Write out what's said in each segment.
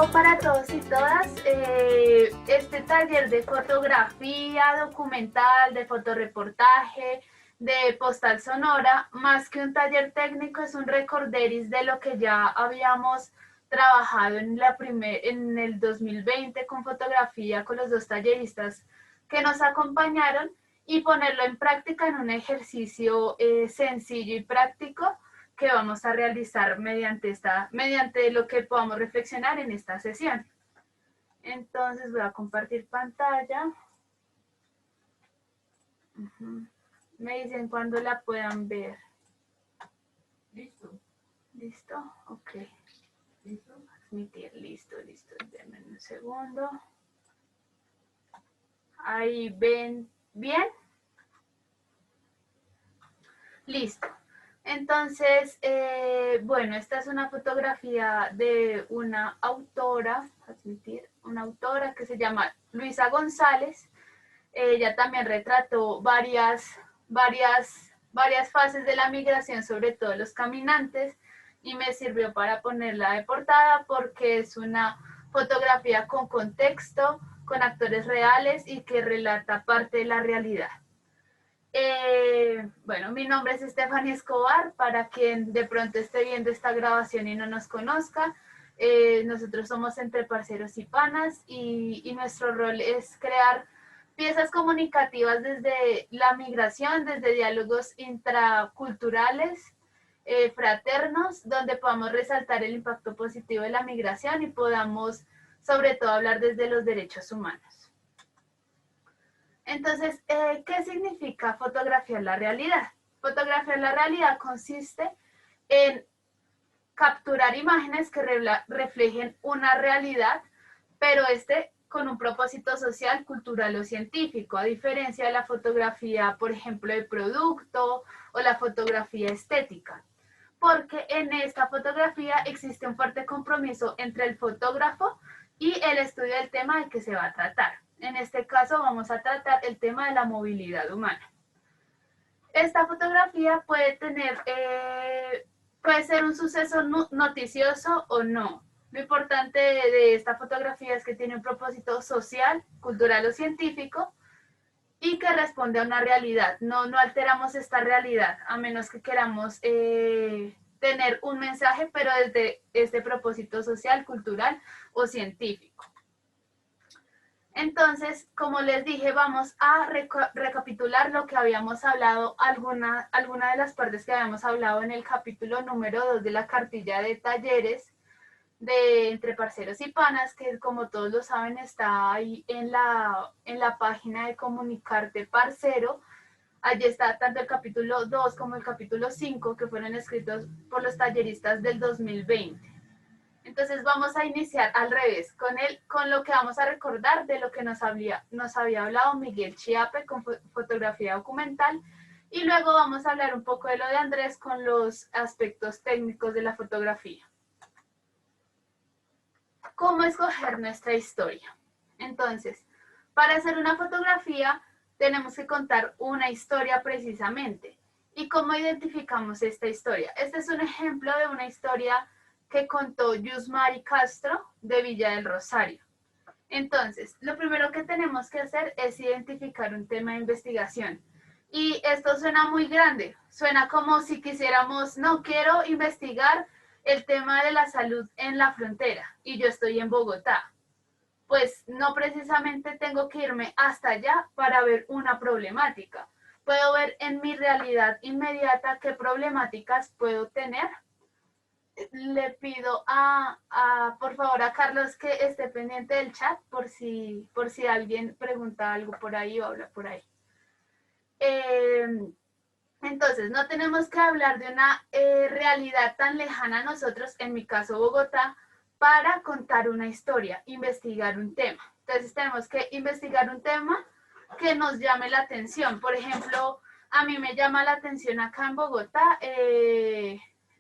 Hello para todos y todas. Este taller de fotografía documental, de fotoreportaje, de postal sonora, más que un taller técnico, es un recorderis de lo que ya habíamos trabajado en el 2020 con fotografía con los dos talleristas que nos acompañaron y ponerlo en práctica en un ejercicio sencillo y práctico que vamos a realizar mediante lo que podamos reflexionar en esta sesión. Entonces voy a compartir pantalla. Me dicen cuando la puedan ver. Listo. ¿Listo? Ok. ¿Listo? Admitir, listo. Denme un segundo. Ahí ven bien. Listo. Entonces, bueno, esta es una fotografía de una autora, que se llama Luisa González. Ella también retrató varias fases de la migración, sobre todo los caminantes, y me sirvió para ponerla de portada porque es una fotografía con contexto, con actores reales y que relata parte de la realidad. Bueno, mi nombre es Estefanía Escobar, para quien de pronto esté viendo esta grabación y no nos conozca. Nosotros somos Entre Parceros y Panas y nuestro rol es crear piezas comunicativas desde la migración, desde diálogos intraculturales, fraternos, donde podamos resaltar el impacto positivo de la migración y podamos sobre todo hablar desde los derechos humanos. Entonces, ¿qué significa fotografiar la realidad? Fotografiar la realidad consiste en capturar imágenes que reflejen una realidad, pero con un propósito social, cultural o científico, a diferencia de la fotografía, por ejemplo, de producto o la fotografía estética. Porque en esta fotografía existe un fuerte compromiso entre el fotógrafo y el estudio del tema del que se va a tratar. En este caso vamos a tratar el tema de la movilidad humana. Esta fotografía puede ser un suceso noticioso o no. Lo importante de esta fotografía es que tiene un propósito social, cultural o científico y que responde a una realidad. No alteramos esta realidad, a menos que queramos tener un mensaje, pero desde este propósito social, cultural o científico. Entonces, como les dije, vamos a recapitular lo que habíamos hablado, alguna de las partes que habíamos hablado en el capítulo número 2 de la cartilla de talleres de Entre Parceros y Panas, que como todos lo saben está ahí en la página de Comunicarte Parcero. Allí está tanto el capítulo 2 como el capítulo 5, que fueron escritos por los talleristas del 2020. Entonces vamos a iniciar al revés, con lo que vamos a recordar de lo que nos había hablado Miguel Chiappe con fotografía documental, y luego vamos a hablar un poco de lo de Andrés con los aspectos técnicos de la fotografía. ¿Cómo escoger nuestra historia? Entonces, para hacer una fotografía tenemos que contar una historia precisamente. ¿Y cómo identificamos esta historia? Este es un ejemplo de una historia que contó Yusmari Castro de Villa del Rosario. Entonces, lo primero que tenemos que hacer es identificar un tema de investigación. Y esto suena muy grande, suena como si quisiéramos, no, quiero investigar el tema de la salud en la frontera y yo estoy en Bogotá. Pues no precisamente tengo que irme hasta allá para ver una problemática. Puedo ver en mi realidad inmediata qué problemáticas puedo tener. Le pido por favor a Carlos que esté pendiente del chat por si alguien pregunta algo por ahí o habla por ahí. Entonces, no tenemos que hablar de una realidad tan lejana a nosotros, en mi caso Bogotá, para contar una historia, investigar un tema. Entonces, tenemos que investigar un tema que nos llame la atención. Por ejemplo, a mí me llama la atención acá en Bogotá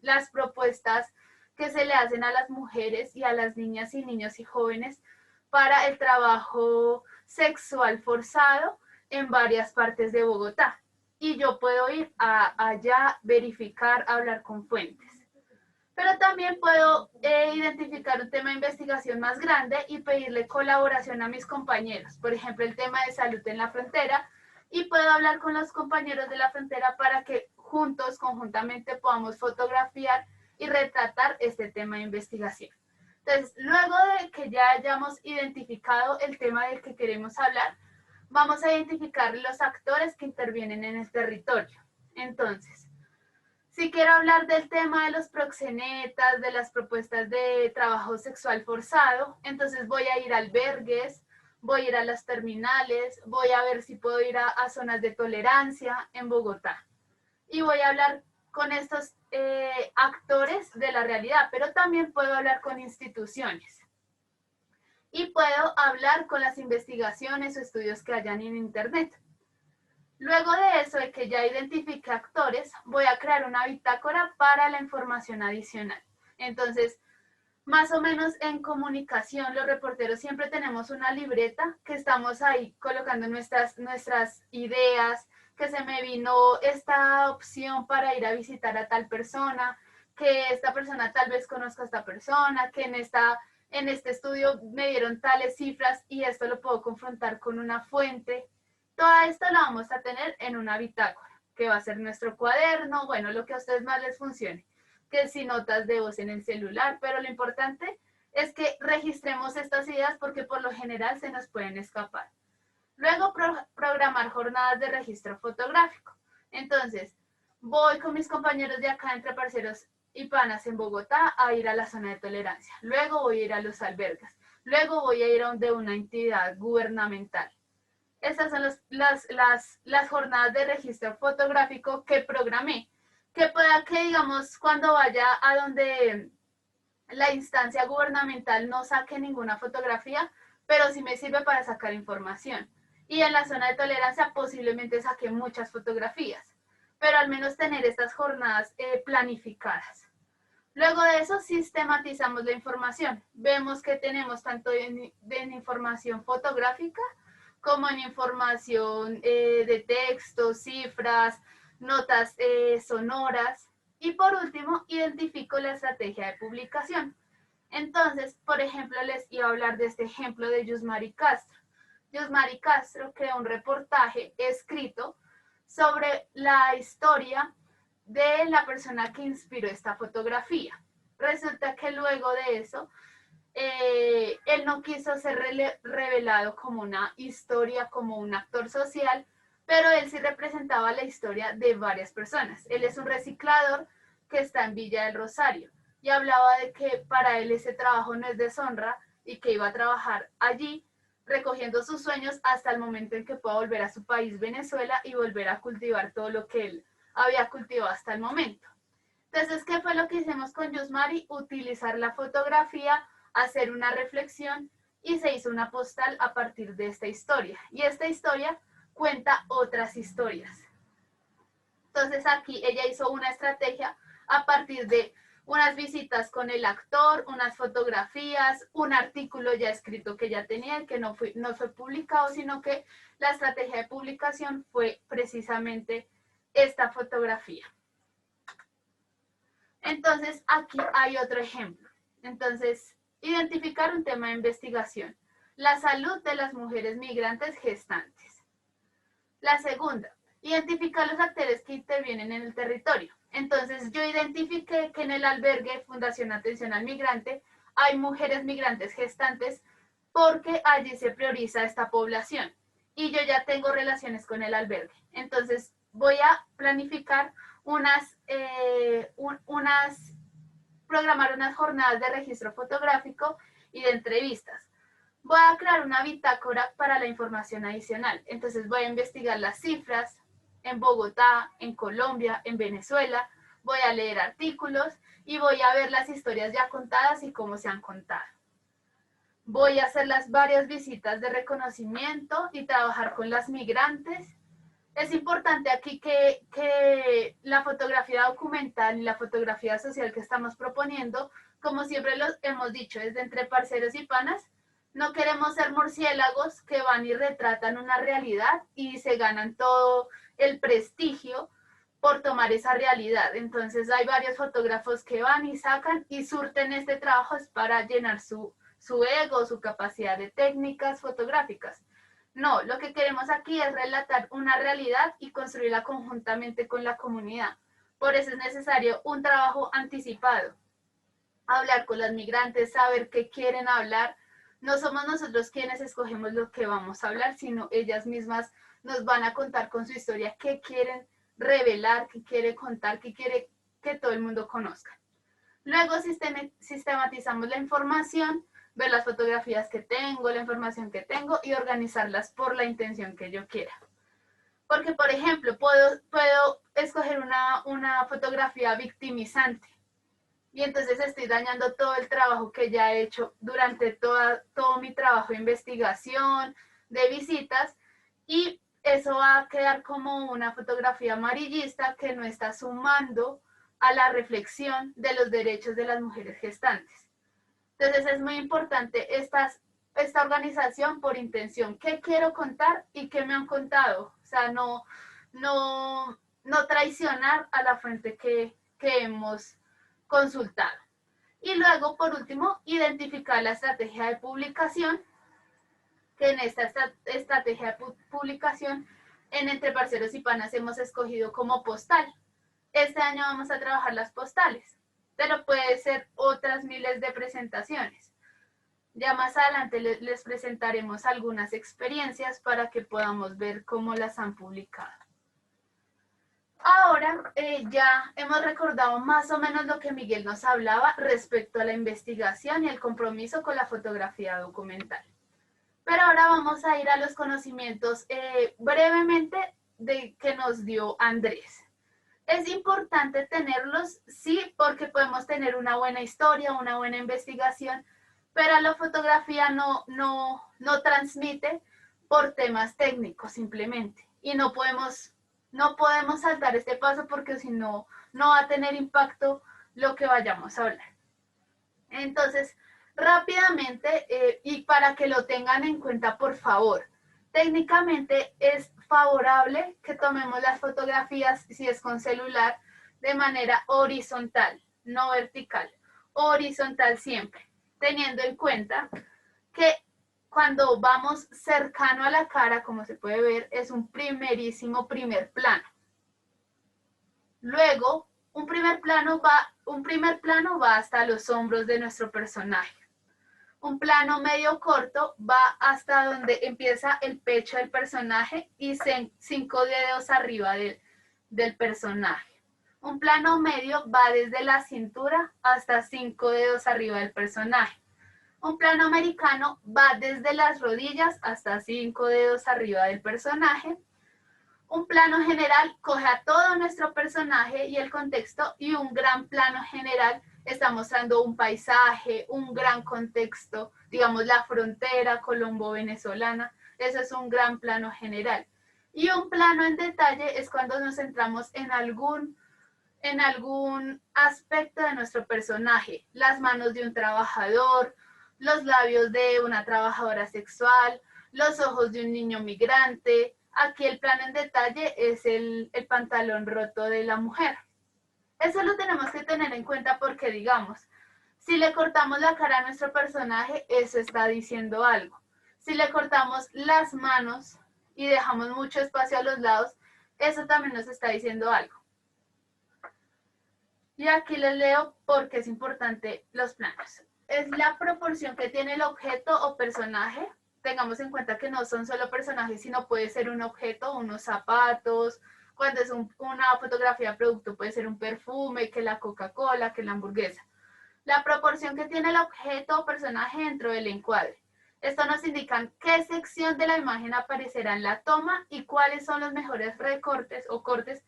las propuestas que se le hacen a las mujeres y a las niñas y niños y jóvenes para el trabajo sexual forzado en varias partes de Bogotá. Y yo puedo ir allá, verificar, hablar con fuentes. Pero también puedo identificar un tema de investigación más grande y pedirle colaboración a mis compañeros. Por ejemplo, el tema de salud en la frontera, y puedo hablar con los compañeros de la frontera para que juntos, conjuntamente, podamos fotografiar y retratar este tema de investigación. Entonces, luego de que ya hayamos identificado el tema del que queremos hablar, vamos a identificar los actores que intervienen en el territorio. Entonces, si quiero hablar del tema de los proxenetas, de las propuestas de trabajo sexual forzado, entonces voy a ir a albergues, voy a ir a las terminales, voy a ver si puedo ir a zonas de tolerancia en Bogotá. Y voy a hablar con estos actores de la realidad, pero también puedo hablar con instituciones. Y puedo hablar con las investigaciones o estudios que hayan en Internet. Luego de eso, de que ya identifique actores, voy a crear una bitácora para la información adicional. Entonces, más o menos en comunicación, los reporteros siempre tenemos una libreta que estamos ahí colocando nuestras ideas, que se me vino esta opción para ir a visitar a tal persona, que esta persona tal vez conozca a esta persona, que en este estudio me dieron tales cifras y esto lo puedo confrontar con una fuente. Todo esto lo vamos a tener en una bitácora, que va a ser nuestro cuaderno, bueno, lo que a ustedes más les funcione, que si notas de voz en el celular, pero lo importante es que registremos estas ideas porque por lo general se nos pueden escapar. Luego, programar jornadas de registro fotográfico. Entonces, voy con mis compañeros de acá entre parceros y panas en Bogotá a ir a la zona de tolerancia. Luego voy a ir a los albergues. Luego voy a ir a una entidad gubernamental. Estas son las jornadas de registro fotográfico que programé. Que pueda que, digamos, cuando vaya a donde la instancia gubernamental no saque ninguna fotografía, pero sí me sirve para sacar información. Y en la zona de tolerancia posiblemente saque muchas fotografías, pero al menos tener estas jornadas planificadas. Luego de eso sistematizamos la información. Vemos que tenemos tanto en información fotográfica como en información de texto, cifras, notas sonoras. Y por último, identifico la estrategia de publicación. Entonces, por ejemplo, les iba a hablar de este ejemplo de Yusmari Castro. Yusmari Castro creó un reportaje escrito sobre la historia de la persona que inspiró esta fotografía. Resulta que luego de eso, él no quiso ser revelado como una historia, como un actor social, pero él sí representaba la historia de varias personas. Él es un reciclador que está en Villa del Rosario y hablaba de que para él ese trabajo no es deshonra y que iba a trabajar allí recogiendo sus sueños hasta el momento en que pueda volver a su país, Venezuela, y volver a cultivar todo lo que él había cultivado hasta el momento. Entonces, ¿qué fue lo que hicimos con Yusmari? Utilizar la fotografía, hacer una reflexión y se hizo una postal a partir de esta historia. Y esta historia cuenta otras historias. Entonces aquí ella hizo una estrategia a partir de unas visitas con el actor, unas fotografías, un artículo ya escrito que ya tenía, que no fue publicado, sino que la estrategia de publicación fue precisamente esta fotografía. Entonces aquí hay otro ejemplo. Entonces, identificar un tema de investigación. La salud de las mujeres migrantes gestantes. La segunda, identificar los actores que intervienen en el territorio. Entonces, yo identifiqué que en el albergue Fundación Atención al Migrante hay mujeres migrantes gestantes porque allí se prioriza esta población y yo ya tengo relaciones con el albergue. Entonces, voy a planificar programar unas jornadas de registro fotográfico y de entrevistas. Voy a crear una bitácora para la información adicional. Entonces voy a investigar las cifras en Bogotá, en Colombia, en Venezuela. Voy a leer artículos y voy a ver las historias ya contadas y cómo se han contado. Voy a hacer las varias visitas de reconocimiento y trabajar con las migrantes. Es importante aquí que la fotografía documental y la fotografía social que estamos proponiendo, como siempre lo hemos dicho, es de entre parceros y panas. No queremos ser murciélagos que van y retratan una realidad y se ganan todo el prestigio por tomar esa realidad. Entonces hay varios fotógrafos que van y sacan y surten este trabajo es para llenar su ego, su capacidad de técnicas fotográficas. No, lo que queremos aquí es relatar una realidad y construirla conjuntamente con la comunidad. Por eso es necesario un trabajo anticipado. Hablar con las migrantes, saber qué quieren hablar. No somos nosotros quienes escogemos lo que vamos a hablar, sino ellas mismas nos van a contar con su historia qué quieren revelar, qué quiere contar, qué quiere que todo el mundo conozca. Luego sistematizamos la información, ver las fotografías que tengo, la información que tengo y organizarlas por la intención que yo quiera. Porque, por ejemplo, puedo escoger una fotografía victimizante y entonces estoy dañando todo el trabajo que ya he hecho durante todo mi trabajo de investigación, de visitas, y eso va a quedar como una fotografía amarillista que no está sumando a la reflexión de los derechos de las mujeres gestantes. Entonces es muy importante esta organización por intención. ¿Qué quiero contar y qué me han contado? O sea, no traicionar a la fuente que hemos consultado. Y luego, por último, identificar la estrategia de publicación, que en esta estrategia de publicación en Entre Parceros y Panas hemos escogido como postal. Este año vamos a trabajar las postales, pero puede ser otras miles de presentaciones. Ya más adelante les presentaremos algunas experiencias para que podamos ver cómo las han publicado. Ahora ya hemos recordado más o menos lo que Miguel nos hablaba respecto a la investigación y el compromiso con la fotografía documental. Pero ahora vamos a ir a los conocimientos brevemente que nos dio Andrés. Es importante tenerlos, sí, porque podemos tener una buena historia, una buena investigación, pero la fotografía no transmite por temas técnicos simplemente. Y no podemos saltar este paso porque si no, no va a tener impacto lo que vayamos a hablar. Entonces, rápidamente, y para que lo tengan en cuenta, por favor, técnicamente es favorable que tomemos las fotografías, si es con celular, de manera horizontal, no vertical, horizontal siempre, teniendo en cuenta que cuando vamos cercano a la cara, como se puede ver, es un primerísimo primer plano. Luego, un primer plano va hasta los hombros de nuestro personaje. Un plano medio corto va hasta donde empieza el pecho del personaje y 5 dedos arriba del personaje. Un plano medio va desde la cintura hasta 5 dedos arriba del personaje. Un plano americano va desde las rodillas hasta 5 dedos arriba del personaje. Un plano general coge a todo nuestro personaje y el contexto, y un gran plano general está mostrando un paisaje, un gran contexto, digamos la frontera colombo-venezolana. Eso es un gran plano general. Y un plano en detalle es cuando nos centramos en algún aspecto de nuestro personaje, las manos de un trabajador, los labios de una trabajadora sexual, los ojos de un niño migrante. Aquí el plano en detalle es el pantalón roto de la mujer. Eso lo tenemos que tener en cuenta porque, digamos, si le cortamos la cara a nuestro personaje, eso está diciendo algo. Si le cortamos las manos y dejamos mucho espacio a los lados, eso también nos está diciendo algo. Y aquí les leo porque es importante los planos. Es la proporción que tiene el objeto o personaje. Tengamos en cuenta que no son solo personajes, sino puede ser un objeto, unos zapatos. Cuando es una fotografía de producto, puede ser un perfume, que la Coca-Cola, que la hamburguesa. La proporción que tiene el objeto o personaje dentro del encuadre. Esto nos indica qué sección de la imagen aparecerá en la toma y cuáles son los mejores recortes o cortes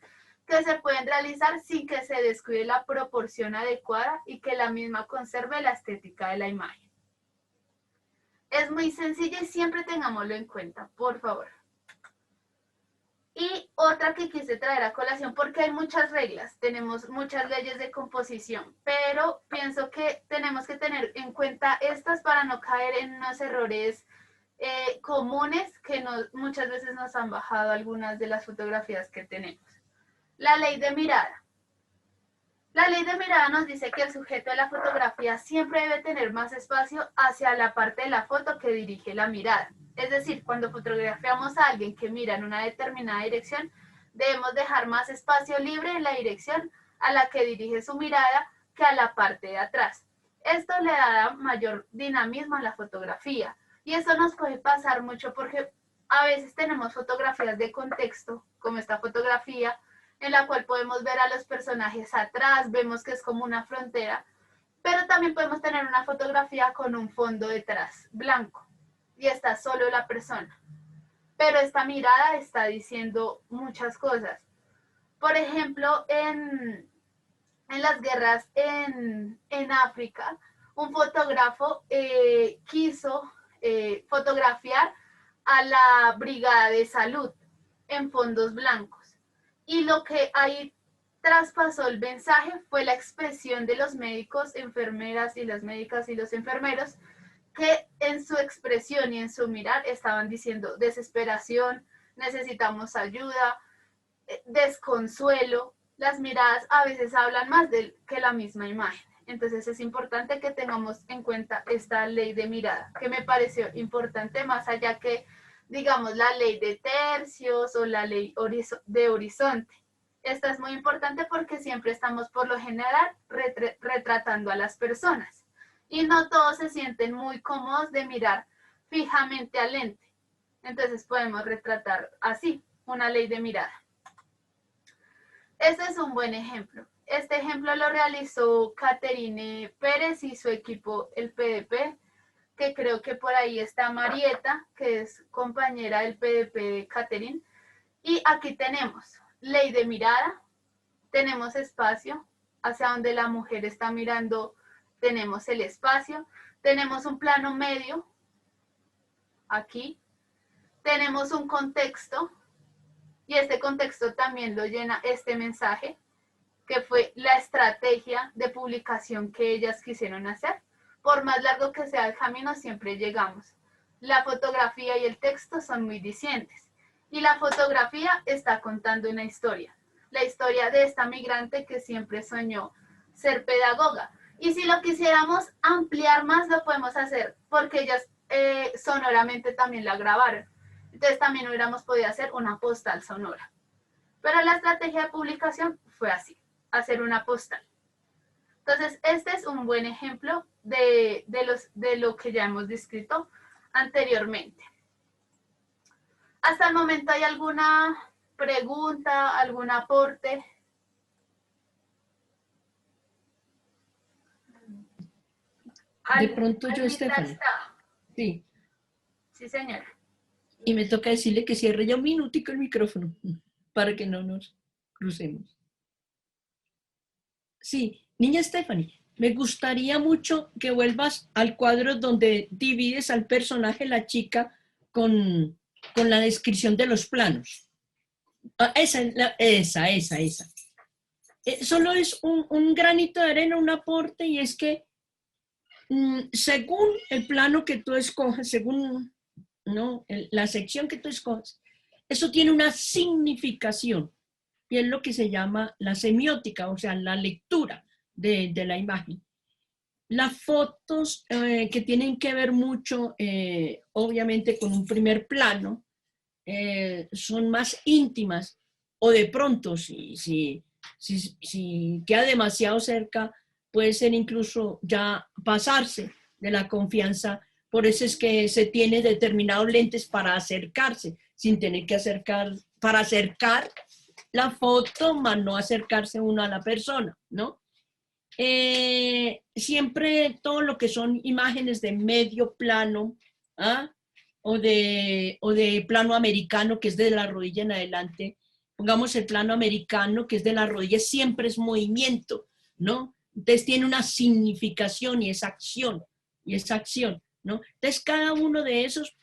que se pueden realizar sin que se descuide la proporción adecuada y que la misma conserve la estética de la imagen. Es muy sencillo y siempre tengámoslo en cuenta, por favor. Y otra que quise traer a colación, porque hay muchas reglas, tenemos muchas leyes de composición, pero pienso que tenemos que tener en cuenta estas para no caer en unos errores comunes que muchas veces nos han bajado algunas de las fotografías que tenemos. La ley de mirada. La ley de mirada nos dice que el sujeto de la fotografía siempre debe tener más espacio hacia la parte de la foto que dirige la mirada. Es decir, cuando fotografiamos a alguien que mira en una determinada dirección, debemos dejar más espacio libre en la dirección a la que dirige su mirada que a la parte de atrás. Esto le da mayor dinamismo a la fotografía. Y eso nos puede pasar mucho porque a veces tenemos fotografías de contexto, como esta fotografía, en la cual podemos ver a los personajes atrás, vemos que es como una frontera, pero también podemos tener una fotografía con un fondo detrás, blanco, y está solo la persona. Pero esta mirada está diciendo muchas cosas. Por ejemplo, en las guerras en África, un fotógrafo quiso fotografiar a la brigada de salud en fondos blancos. Y lo que ahí traspasó el mensaje fue la expresión de los médicos, enfermeras y las médicas y los enfermeros, que en su expresión y en su mirar estaban diciendo desesperación, necesitamos ayuda, desconsuelo. Las miradas a veces hablan más que la misma imagen. Entonces es importante que tengamos en cuenta esta ley de mirada, que me pareció importante más allá que, digamos, la ley de tercios o la ley de horizonte. Esta es muy importante porque siempre estamos por lo general retratando a las personas y no todos se sienten muy cómodos de mirar fijamente al lente. Entonces podemos retratar así, una ley de mirada. Este es un buen ejemplo. Este ejemplo lo realizó Caterine Pérez y su equipo, el PDP, que creo que por ahí está Marieta, que es compañera del PDP de Caterine. Y aquí tenemos ley de mirada, tenemos espacio, hacia donde la mujer está mirando tenemos el espacio, tenemos un plano medio, aquí, tenemos un contexto, y este contexto también lo llena este mensaje, que fue la estrategia de publicación que ellas quisieron hacer. Por más largo que sea el camino, siempre llegamos. La fotografía y el texto son muy dicientes. Y la fotografía está contando una historia. La historia de esta migrante que siempre soñó ser pedagoga. Y si lo quisiéramos ampliar más, lo podemos hacer, porque ellas sonoramente también la grabaron. Entonces también hubiéramos podido hacer una postal sonora. Pero la estrategia de publicación fue así, hacer una postal. Entonces, este es un buen ejemplo de lo que ya hemos descrito anteriormente. Hasta el momento, ¿hay alguna pregunta, algún aporte? De pronto yo, Stephanie. Sí. Sí, señora. Y me toca decirle que cierre ya un minutico el micrófono para que no nos crucemos. Sí, niña Stephanie, me gustaría mucho que vuelvas al cuadro donde divides al personaje, la chica, con la descripción de los planos. Esa. Solo es un granito de arena, un aporte, y es que según el plano que tú escojas, según la sección que tú escojas, eso tiene una significación, y es lo que se llama la semiótica, o sea, la lectura de la imagen. Las fotos que tienen que ver mucho, obviamente, con un primer plano, son más íntimas, o de pronto, si queda demasiado cerca, puede ser incluso ya pasarse de la confianza. Por eso es que se tiene determinados lentes para acercarse, sin tener que para acercar la foto, más no acercarse uno a la persona, ¿no? Siempre todo lo que son imágenes de medio plano, ¿ah? o de plano americano, que es de la rodilla en adelante. Pongamos el plano americano, que es de la rodilla, siempre es movimiento, ¿no? Entonces tiene una significación y es acción, ¿no? Entonces cada uno de esos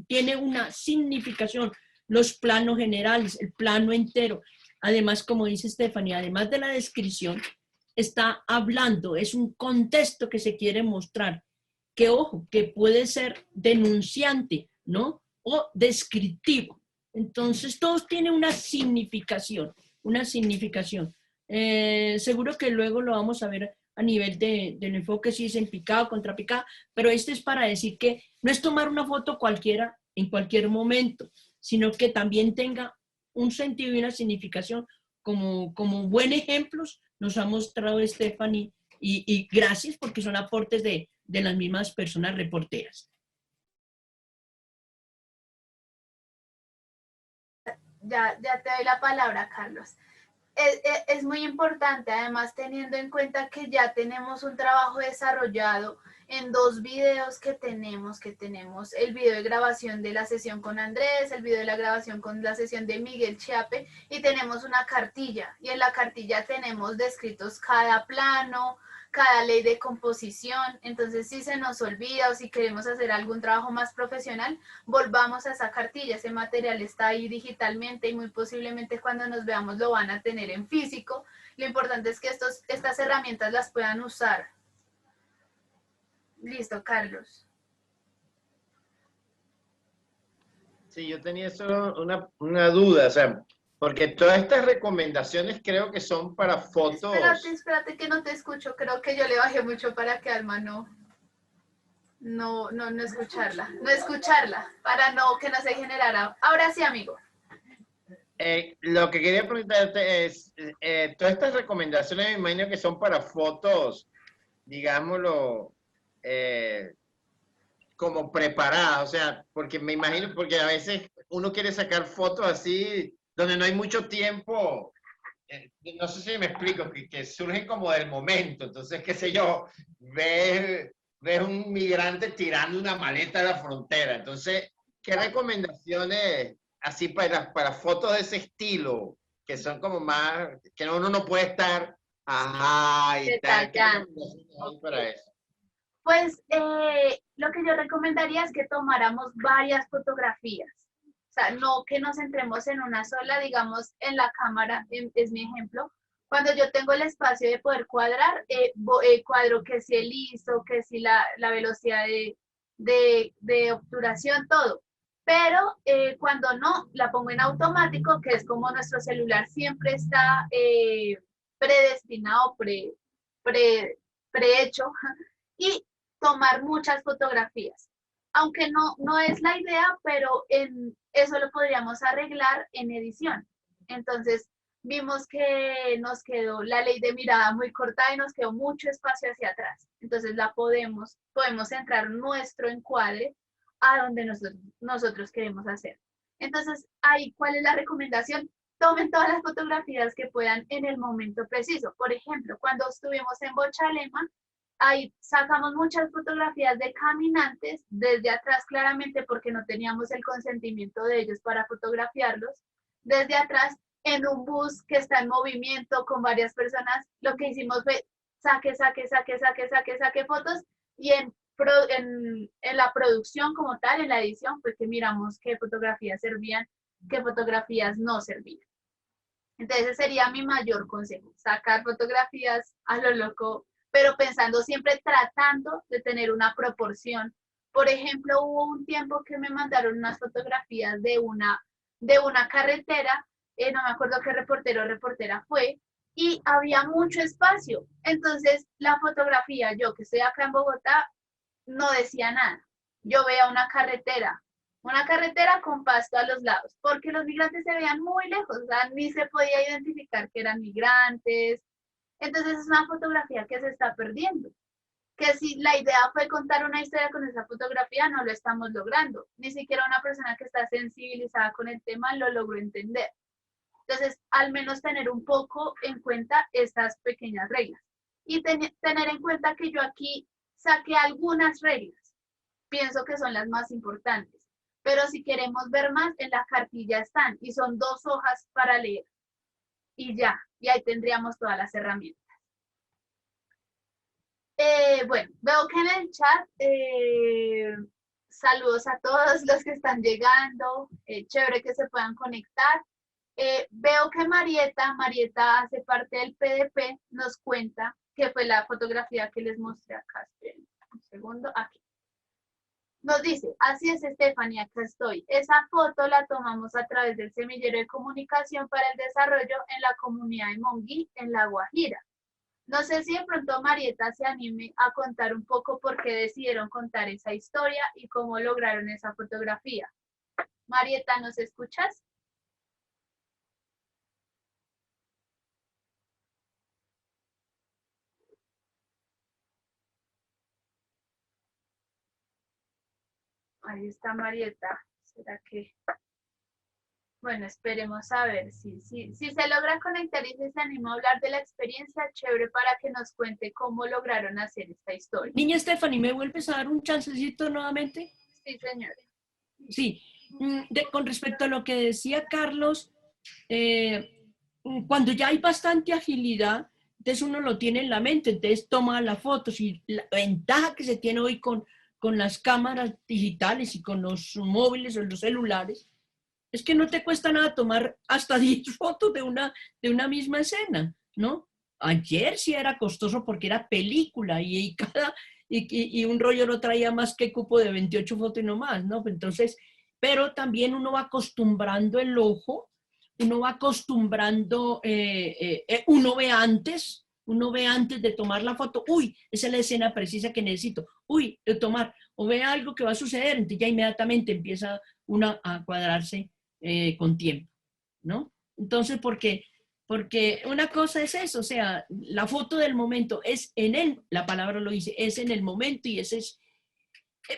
tiene una significación. Los planos generales, el plano entero. Además, como dice Stephanie, además de la descripción, está hablando, es un contexto que se quiere mostrar, que ojo, que puede ser denunciante, ¿no? O descriptivo. Entonces, todos tienen una significación una significación. Seguro que luego lo vamos a ver a nivel del enfoque, si es en picado, contra picado, pero este es para decir que no es tomar una foto cualquiera en cualquier momento, sino que también tenga un sentido y una significación, como buen ejemplos nos ha mostrado Stephanie, y gracias porque son aportes de las mismas personas reporteras. Ya te doy la palabra, Carlos. Es muy importante, además, teniendo en cuenta que ya tenemos un trabajo desarrollado en 2 videos que tenemos el video de grabación de la sesión con Andrés, el video de la grabación con la sesión de Miguel Chiape, y tenemos una cartilla, y en la cartilla tenemos descritos cada plano, cada ley de composición. Entonces, si se nos olvida o si queremos hacer algún trabajo más profesional, volvamos a esa cartilla. Ese material está ahí digitalmente y muy posiblemente cuando nos veamos lo van a tener en físico. Lo importante es que estas herramientas las puedan usar. Listo, Carlos. Sí, yo tenía solo una duda, o sea, porque todas estas recomendaciones creo que son para fotos. Espérate que no te escucho. Creo que yo le bajé mucho para que Alma no escucharla, para que no se generara. Ahora sí, amigo. Lo que quería preguntarte es, todas estas recomendaciones me imagino que son para fotos, digámoslo, como preparadas, o sea, porque me imagino, porque a veces uno quiere sacar fotos así, donde no hay mucho tiempo, no sé si me explico, que surgen como del momento, entonces, qué sé yo, ves un migrante tirando una maleta a la frontera, entonces, ¿qué recomendaciones así para fotos de ese estilo, que son como más, que uno no puede estar, ajá, y tal, ¿qué recomendaciones hay para eso? Pues lo que yo recomendaría es que tomáramos varias fotografías. O sea, no que nos centremos en una sola, digamos, en la cámara, es mi ejemplo. Cuando yo tengo el espacio de poder cuadrar, cuadro que si el ISO, que si la velocidad de obturación, todo. Pero cuando no, la pongo en automático, que es como nuestro celular siempre está predestinado, prehecho, y tomar muchas fotografías. Aunque no es la idea, pero eso lo podríamos arreglar en edición. Entonces, vimos que nos quedó la ley de mirada muy corta y nos quedó mucho espacio hacia atrás. Entonces, podemos centrar nuestro encuadre a donde nosotros queremos hacer. Entonces, ahí, ¿cuál es la recomendación? Tomen todas las fotografías que puedan en el momento preciso. Por ejemplo, cuando estuvimos en Bochalema, ahí sacamos muchas fotografías de caminantes desde atrás, claramente porque no teníamos el consentimiento de ellos para fotografiarlos. Desde atrás, en un bus que está en movimiento con varias personas, lo que hicimos fue saque fotos, y en la producción como tal, en la edición, pues que miramos qué fotografías servían, qué fotografías no servían. Entonces ese sería mi mayor consejo, sacar fotografías a lo loco, pero pensando siempre, tratando de tener una proporción. Por ejemplo, hubo un tiempo que me mandaron unas fotografías de una carretera, no me acuerdo qué reportero o reportera fue, y había mucho espacio. Entonces la fotografía, yo que estoy acá en Bogotá, no decía nada. Yo veía una carretera con pasto a los lados, porque los migrantes se veían muy lejos, o sea, ni se podía identificar que eran migrantes. Entonces es una fotografía que se está perdiendo, que si la idea fue contar una historia con esa fotografía, no lo estamos logrando. Ni siquiera una persona que está sensibilizada con el tema lo logró entender. Entonces, al menos tener un poco en cuenta estas pequeñas reglas. Y tener en cuenta que yo aquí saqué algunas reglas, pienso que son las más importantes. Pero si queremos ver más, en la cartilla están, y son 2 hojas para leer. Y ya, y ahí tendríamos todas las herramientas. Bueno, veo que en el chat, saludos a todos los que están llegando, chévere que se puedan conectar. Veo que Marieta hace parte del PDP, nos cuenta que fue la fotografía que les mostré acá. Esperen un segundo, aquí. Nos dice, así es, Estefanía, acá estoy. Esa foto la tomamos a través del semillero de comunicación para el desarrollo en la comunidad de Monguí, en La Guajira. No sé si de pronto Marieta se anime a contar un poco por qué decidieron contar esa historia y cómo lograron esa fotografía. Marieta, ¿nos escuchas? Ahí está Marieta. ¿Será que...? Bueno, esperemos a ver si se logra conectar y si se anima a hablar de la experiencia, chévere para que nos cuente cómo lograron hacer esta historia. Niña Stephanie, ¿me vuelves a dar un chancecito nuevamente? Sí, señora. Sí, con respecto a lo que decía Carlos, cuando ya hay bastante agilidad, entonces uno lo tiene en la mente, entonces toma las fotos y la ventaja que se tiene hoy con las cámaras digitales y con los móviles o los celulares, es que no te cuesta nada tomar hasta 10 fotos de una misma escena, ¿no? Ayer sí era costoso porque era película y un rollo no traía más que cupo de 28 fotos y no más, ¿no? Entonces, pero también uno va acostumbrando el ojo, uno va acostumbrando, uno ve antes de tomar la foto, uy, esa es la escena precisa que necesito, uy, de tomar, o ve algo que va a suceder, entonces ya inmediatamente empieza una a cuadrarse con tiempo, ¿no? Entonces, porque una cosa es eso, o sea, la foto del momento es la palabra lo dice, es en el momento y ese es,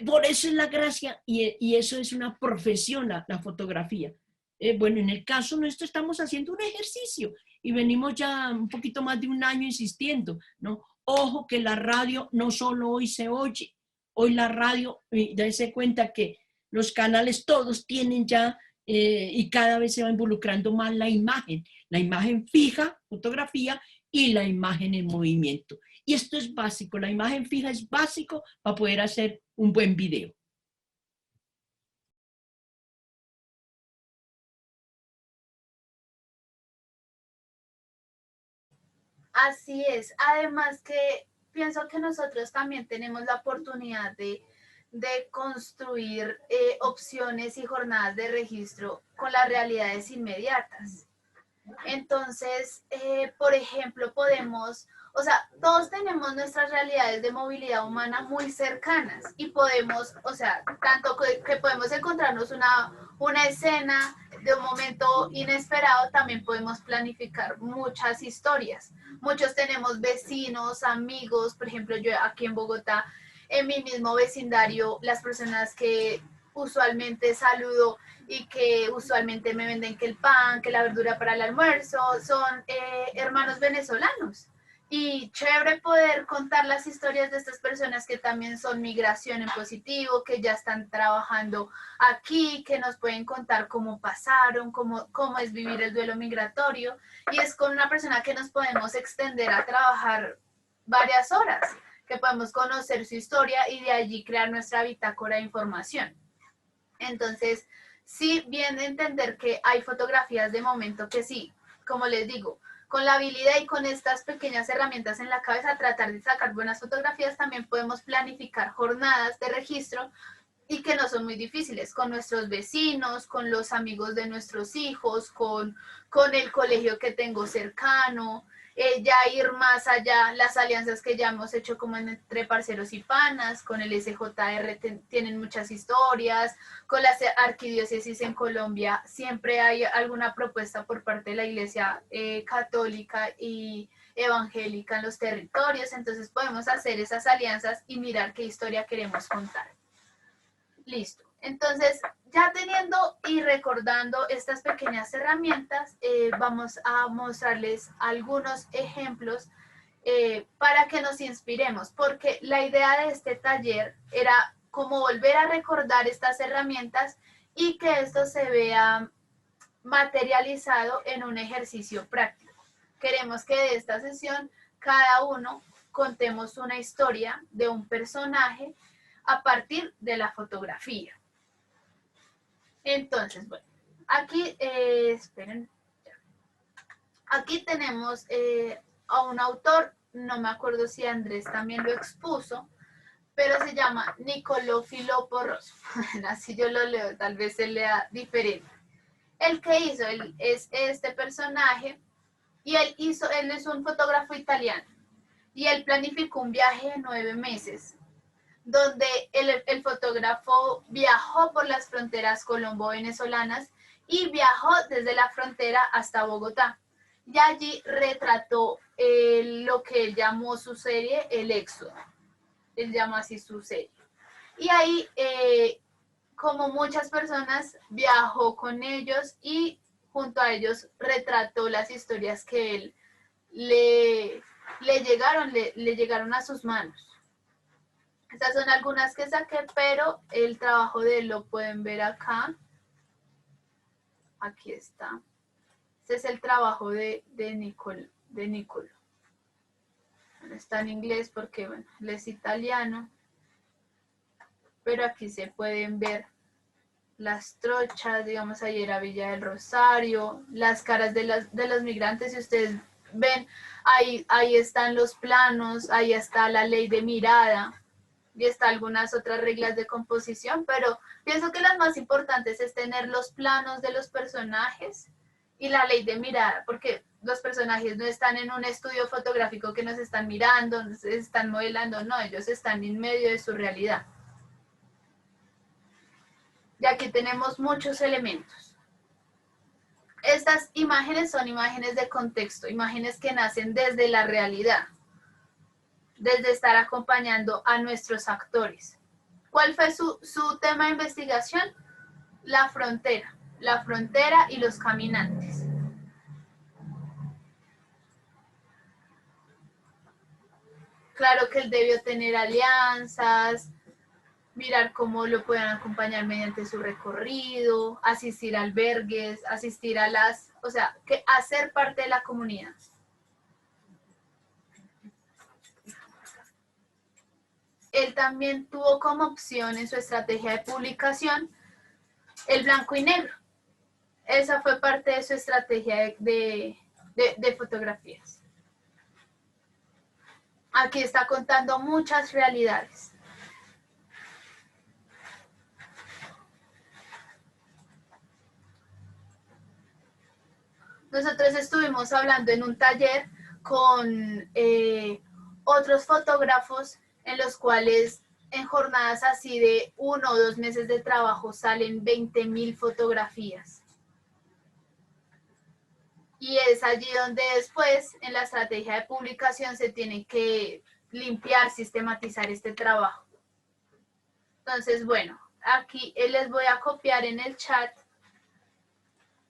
por eso es la gracia y eso es una profesión, la fotografía. Bueno, en el caso nuestro estamos haciendo un ejercicio y venimos ya un poquito más de un año insistiendo, ¿no? Ojo que la radio no solo hoy se oye, hoy la radio, dése cuenta que los canales todos tienen ya y cada vez se va involucrando más la imagen fija, fotografía, y la imagen en movimiento. Y esto es básico, la imagen fija es básico para poder hacer un buen video. Así es. Además que pienso que nosotros también tenemos la oportunidad de construir opciones y jornadas de registro con las realidades inmediatas. Entonces, por ejemplo, podemos, o sea, todos tenemos nuestras realidades de movilidad humana muy cercanas y podemos, o sea, tanto que podemos encontrarnos una escena de un momento inesperado, también podemos planificar muchas historias. Muchos tenemos vecinos, amigos, por ejemplo, yo aquí en Bogotá, en mi mismo vecindario, las personas que usualmente saludo y que usualmente me venden que el pan, que la verdura para el almuerzo, son hermanos venezolanos. Y chévere poder contar las historias de estas personas que también son migración en positivo, que ya están trabajando aquí, que nos pueden contar cómo pasaron, cómo es vivir el duelo migratorio. Y es con una persona que nos podemos extender a trabajar varias horas, que podemos conocer su historia y de allí crear nuestra bitácora de información. Entonces, sí, bien entender que hay fotografías de momento que sí, como les digo, con la habilidad y con estas pequeñas herramientas en la cabeza, tratar de sacar buenas fotografías, también podemos planificar jornadas de registro y que no son muy difíciles, con nuestros vecinos, con los amigos de nuestros hijos, con el colegio que tengo cercano, ya ir más allá, las alianzas que ya hemos hecho como entre parceros y panas, con el SJR tienen muchas historias, con las arquidiócesis en Colombia siempre hay alguna propuesta por parte de la Iglesia católica y evangélica en los territorios, entonces podemos hacer esas alianzas y mirar qué historia queremos contar. Listo. Entonces, ya teniendo y recordando estas pequeñas herramientas, vamos a mostrarles algunos ejemplos para que nos inspiremos, porque la idea de este taller era como volver a recordar estas herramientas y que esto se vea materializado en un ejercicio práctico. Queremos que de esta sesión cada uno contemos una historia de un personaje a partir de la fotografía. Entonces, bueno, aquí, esperen, aquí tenemos a un autor, no me acuerdo si Andrés también lo expuso, pero se llama Niccolò Filippo Rosso. Así yo lo leo, tal vez se lea diferente. El que hizo es este personaje, y él es un fotógrafo italiano, y él planificó un viaje de 9 meses, donde el fotógrafo viajó por las fronteras colombo-venezolanas y viajó desde la frontera hasta Bogotá. Y allí retrató lo que él llamó su serie El Éxodo. Él llama así su serie. Y ahí, como muchas personas, viajó con ellos y junto a ellos retrató las historias que él le llegaron a sus manos. Estas son algunas que saqué, pero el trabajo de él lo pueden ver acá. Aquí está. Este es el trabajo de Niccolò. Bueno, está en inglés porque bueno, él es italiano. Pero aquí se pueden ver las trochas, digamos, ahí era Villa del Rosario, las caras de los migrantes, si ustedes ven, ahí están los planos, ahí está la ley de mirada, y está algunas otras reglas de composición, pero pienso que las más importantes es tener los planos de los personajes y la ley de mirada, porque los personajes no están en un estudio fotográfico que nos están mirando, nos están modelando, no, ellos están en medio de su realidad. Y aquí tenemos muchos elementos. Estas imágenes son imágenes de contexto, imágenes que nacen desde la realidad, desde estar acompañando a nuestros actores. ¿Cuál fue su tema de investigación? La frontera y los caminantes. Claro que él debió tener alianzas, mirar cómo lo pueden acompañar mediante su recorrido, asistir a albergues, asistir a hacer parte de la comunidad. Él también tuvo como opción en su estrategia de publicación el blanco y negro. Esa fue parte de su estrategia de fotografías. Aquí está contando muchas realidades. Nosotros estuvimos hablando en un taller con otros fotógrafos en los cuales en jornadas así de 1 o 2 meses de trabajo salen 20.000 fotografías. Y es allí donde después en la estrategia de publicación se tiene que limpiar, sistematizar este trabajo. Entonces, bueno, aquí les voy a copiar en el chat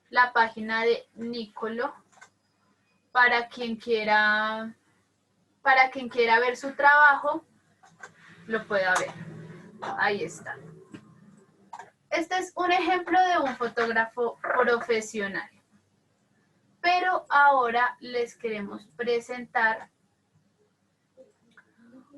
la página de Niccolò para quien quiera ver su trabajo lo pueda ver. Ahí está. Este es un ejemplo de un fotógrafo profesional. Pero ahora les queremos presentar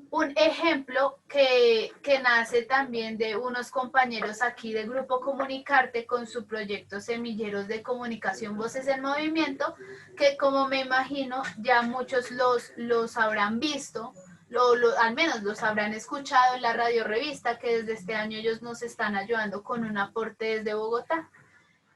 un ejemplo que nace también de unos compañeros aquí de Grupo Comunicarte con su proyecto Semilleros de Comunicación Voces en Movimiento, que como me imagino ya muchos los habrán visto, al menos los habrán escuchado en la radio revista, que desde este año ellos nos están ayudando con un aporte desde Bogotá.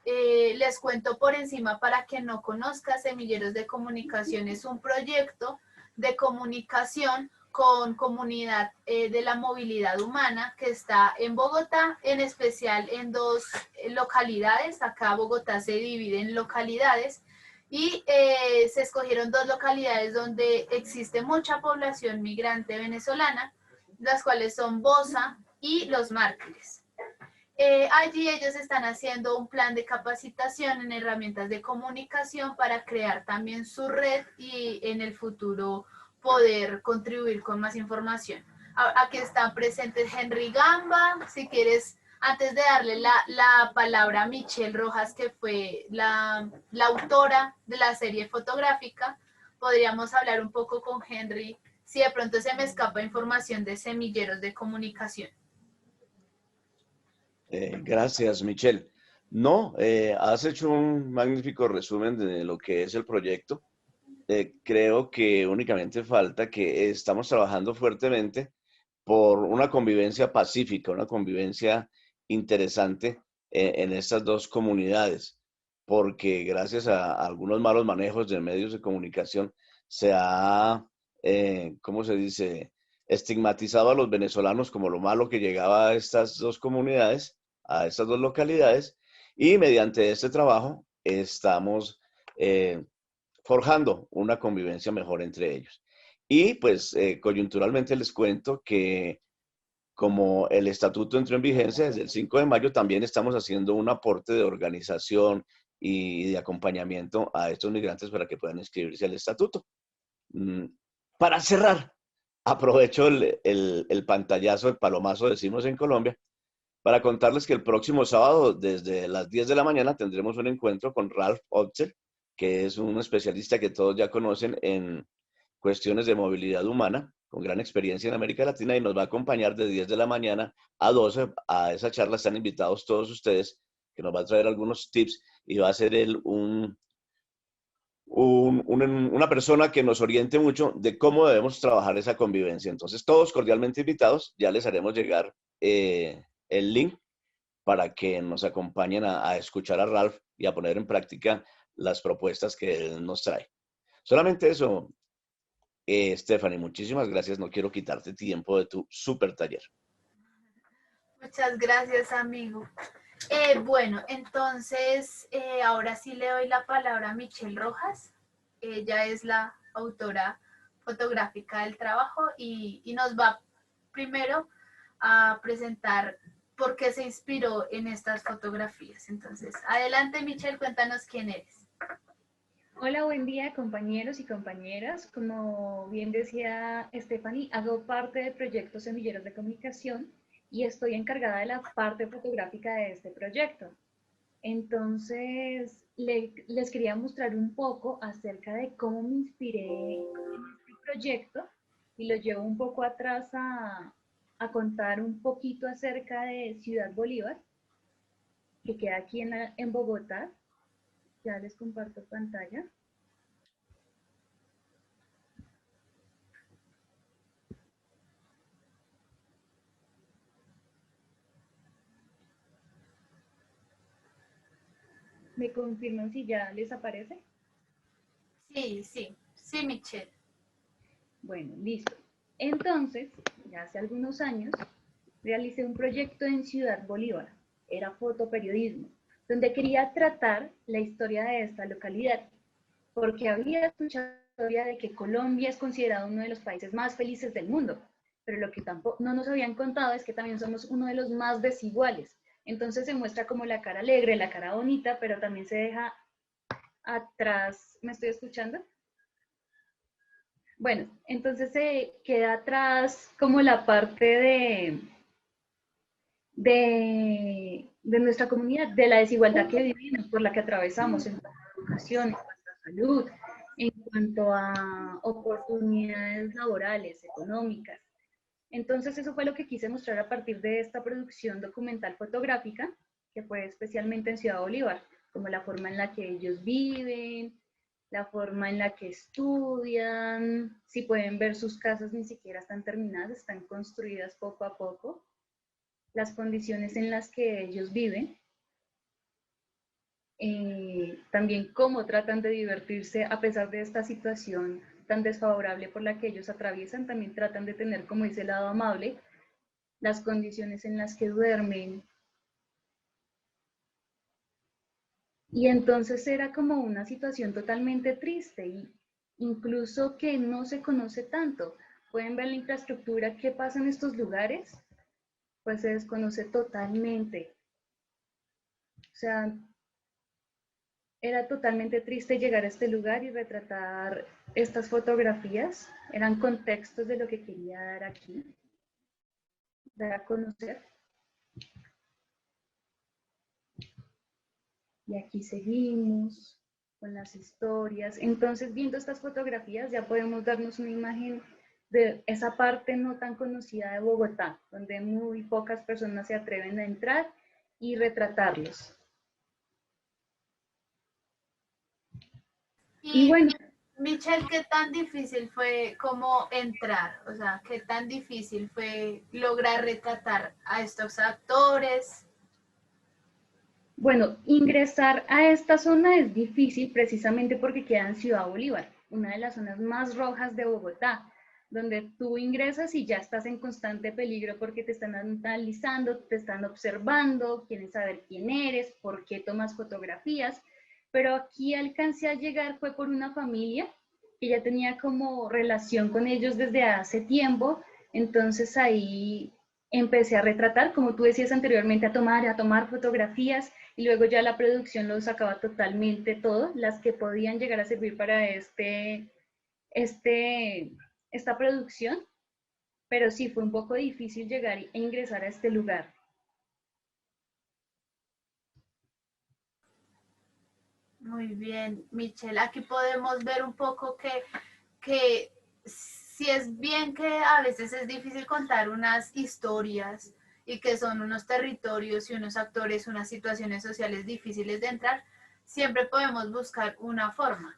Les cuento por encima para quien no conozca, Semilleros de Comunicación es un proyecto de comunicación con comunidad de la movilidad humana que está en Bogotá, en especial en 2 localidades. Acá Bogotá se divide en localidades y se escogieron 2 localidades donde existe mucha población migrante venezolana, las cuales son Bosa y Los Mártires. Allí ellos están haciendo un plan de capacitación en herramientas de comunicación para crear también su red y en el futuro poder contribuir con más información. Aquí están presentes Henry Gamba, si quieres, antes de darle la palabra a Michelle Rojas, que fue la autora de la serie fotográfica, podríamos hablar un poco con Henry, si de pronto se me escapa información de Semilleros de Comunicación. Gracias, Michelle. No, has hecho un magnífico resumen de lo que es el proyecto. Creo que únicamente falta que estamos trabajando fuertemente por una convivencia pacífica, una convivencia interesante en estas dos comunidades, porque gracias a algunos malos manejos de medios de comunicación se ha, ¿cómo se dice?, estigmatizado a los venezolanos como lo malo que llegaba a estas dos comunidades, a estas dos localidades, y mediante este trabajo estamos forjando una convivencia mejor entre ellos. Y pues coyunturalmente les cuento que como el estatuto entró en vigencia desde el 5 de mayo, también estamos haciendo un aporte de organización y de acompañamiento a estos migrantes para que puedan inscribirse al estatuto. Para cerrar, aprovecho el pantallazo, el palomazo, decimos en Colombia, para contarles que el próximo sábado, desde las 10 de la mañana, tendremos un encuentro con Ralph Otzel, que es un especialista que todos ya conocen en cuestiones de movilidad humana, con gran experiencia en América Latina, y nos va a acompañar de 10 de la mañana a 12. A esa charla están invitados todos ustedes, que nos va a traer algunos tips, y va a ser él una persona que nos oriente mucho de cómo debemos trabajar esa convivencia. Entonces, todos cordialmente invitados, ya les haremos llegar el link para que nos acompañen a escuchar a Ralph y a poner en práctica las propuestas que él nos trae. Solamente eso, Stephanie, muchísimas gracias. No quiero quitarte tiempo de tu súper taller. Muchas gracias, amigo. Bueno, entonces ahora sí le doy la palabra a Michelle Rojas. Ella es la autora fotográfica del trabajo y nos va primero a presentar por qué se inspiró en estas fotografías. Entonces, adelante, Michelle, cuéntanos quién eres. Hola, buen día compañeros y compañeras. Como bien decía Stephanie, hago parte del proyecto Semilleros de Comunicación y estoy encargada de la parte fotográfica de este proyecto. Entonces, les quería mostrar un poco acerca de cómo me inspiré en este proyecto y lo llevo un poco atrás a contar un poquito acerca de Ciudad Bolívar, que queda aquí en Bogotá. Ya les comparto pantalla. ¿Me confirman si ya les aparece? Sí, Michelle. Bueno, listo. Entonces, ya hace algunos años, realicé un proyecto en Ciudad Bolívar. Era fotoperiodismo, donde quería tratar la historia de esta localidad, porque había escuchado la historia de que Colombia es considerado uno de los países más felices del mundo, pero lo que tampoco no nos habían contado es que también somos uno de los más desiguales. Entonces se muestra como la cara alegre, la cara bonita, pero también se deja atrás. ¿Me estoy escuchando? Bueno, entonces se queda atrás como la parte de nuestra comunidad, de la desigualdad que vivimos, por la que atravesamos en cuanto a educación, en cuanto a salud, en cuanto a oportunidades laborales, económicas. Entonces eso fue lo que quise mostrar a partir de esta producción documental fotográfica, que fue especialmente en Ciudad Bolívar, como la forma en la que ellos viven, la forma en la que estudian. Si pueden ver, sus casas ni siquiera están terminadas, están construidas poco a poco, las condiciones en las que ellos viven, también cómo tratan de divertirse a pesar de esta situación tan desfavorable por la que ellos atraviesan. También tratan de tener como ese lado amable, las condiciones en las que duermen. Y entonces era como una situación totalmente triste, y incluso que no se conoce tanto. Pueden ver la infraestructura que pasa en estos lugares, pues se desconoce totalmente. O sea, era totalmente triste llegar a este lugar y retratar estas fotografías. Eran contextos de lo que quería dar aquí, dar a conocer. Y aquí seguimos con las historias. Entonces, viendo estas fotografías, ya podemos darnos una imagen de esa parte no tan conocida de Bogotá, donde muy pocas personas se atreven a entrar y retratarlos. Y bueno. Michelle, ¿qué tan difícil fue como entrar? O sea, ¿qué tan difícil fue lograr retratar a estos actores? Bueno, ingresar a esta zona es difícil precisamente porque queda en Ciudad Bolívar, una de las zonas más rojas de Bogotá, donde tú ingresas y ya estás en constante peligro porque te están analizando, te están observando, quieren saber quién eres, por qué tomas fotografías. Pero aquí alcancé a llegar fue por una familia que ya tenía como relación con ellos desde hace tiempo, entonces ahí empecé a retratar, como tú decías anteriormente, a tomar fotografías y luego ya la producción lo sacaba totalmente todo, las que podían llegar a servir para esta producción, pero sí fue un poco difícil llegar e ingresar a este lugar. Muy bien, Michelle. Aquí podemos ver un poco que si es bien que a veces es difícil contar unas historias y que son unos territorios y unos actores, unas situaciones sociales difíciles de entrar, siempre podemos buscar una forma,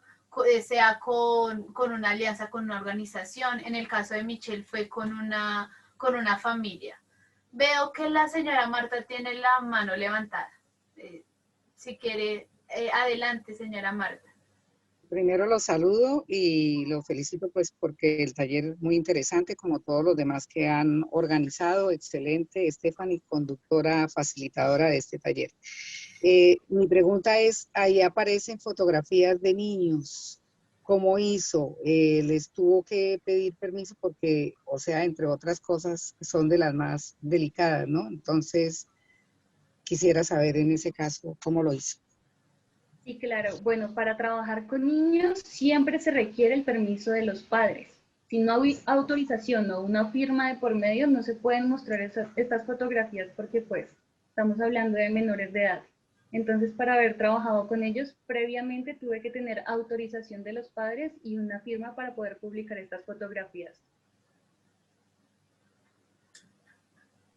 sea con una alianza, con una organización. En el caso de Michelle fue con una familia. Veo que la señora Marta tiene la mano levantada. Si quiere, adelante, señora Marta. Primero los saludo y los felicito pues porque el taller es muy interesante como todos los demás que han organizado. Excelente, Stephanie, conductora, facilitadora de este taller. Mi pregunta es, ahí aparecen fotografías de niños. ¿Cómo hizo? ¿Les tuvo que pedir permiso? Porque, o sea, entre otras cosas, son de las más delicadas, ¿no? Entonces, quisiera saber en ese caso cómo lo hizo. Sí, claro. Bueno, para trabajar con niños siempre se requiere el permiso de los padres. Si no hay autorización o una firma de por medio, no se pueden mostrar estas fotografías porque pues estamos hablando de menores de edad. Entonces, para haber trabajado con ellos, previamente tuve que tener autorización de los padres y una firma para poder publicar estas fotografías.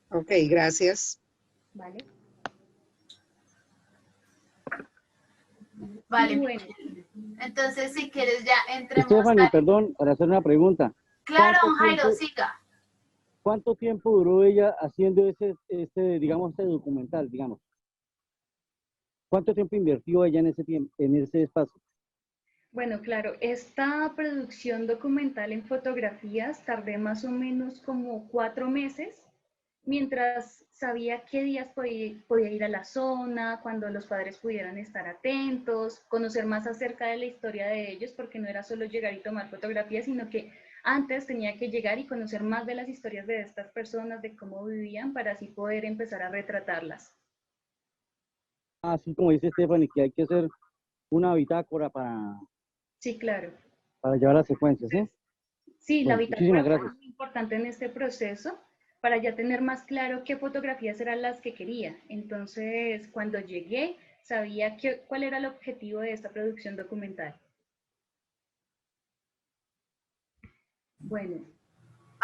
Ok, gracias. ¿Vale? Vale. Y bueno, Entonces, si quieres, ya entremos. Stephanie, perdón, para hacer una pregunta. Claro, ¿Cuánto Jairo, tiempo- siga. ¿Cuánto tiempo duró ella haciendo digamos, este documental, digamos? ¿Cuánto tiempo invirtió ella en ese tiempo, en ese espacio? bueno, claro, esta producción documental en fotografías tardé más o menos como 4 meses, mientras sabía qué días podía ir a la zona, cuando los padres pudieran estar atentos, conocer más acerca de la historia de ellos, porque no era solo llegar y tomar fotografías, sino que antes tenía que llegar y conocer más de las historias de estas personas, de cómo vivían, para así poder empezar a retratarlas. Así como dice Stephanie, que hay que hacer una bitácora Sí, claro. para llevar las secuencias, ¿sí? Sí, la Bueno, bitácora muchísimas fue gracias. muy importante en este proceso para ya tener más claro qué fotografías eran las que quería. Entonces, cuando llegué, sabía cuál era el objetivo de esta producción documental. Bueno,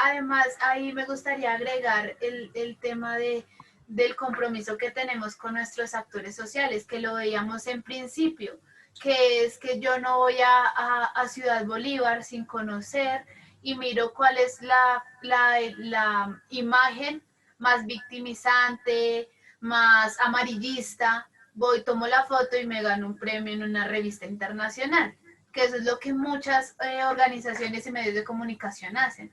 Además, ahí me gustaría agregar el tema del compromiso que tenemos con nuestros actores sociales, que lo veíamos en principio, que es que yo no voy a Ciudad Bolívar sin conocer y miro cuál es la imagen más victimizante, más amarillista, voy, tomo la foto y me gano un premio en una revista internacional, que eso es lo que muchas organizaciones y medios de comunicación hacen.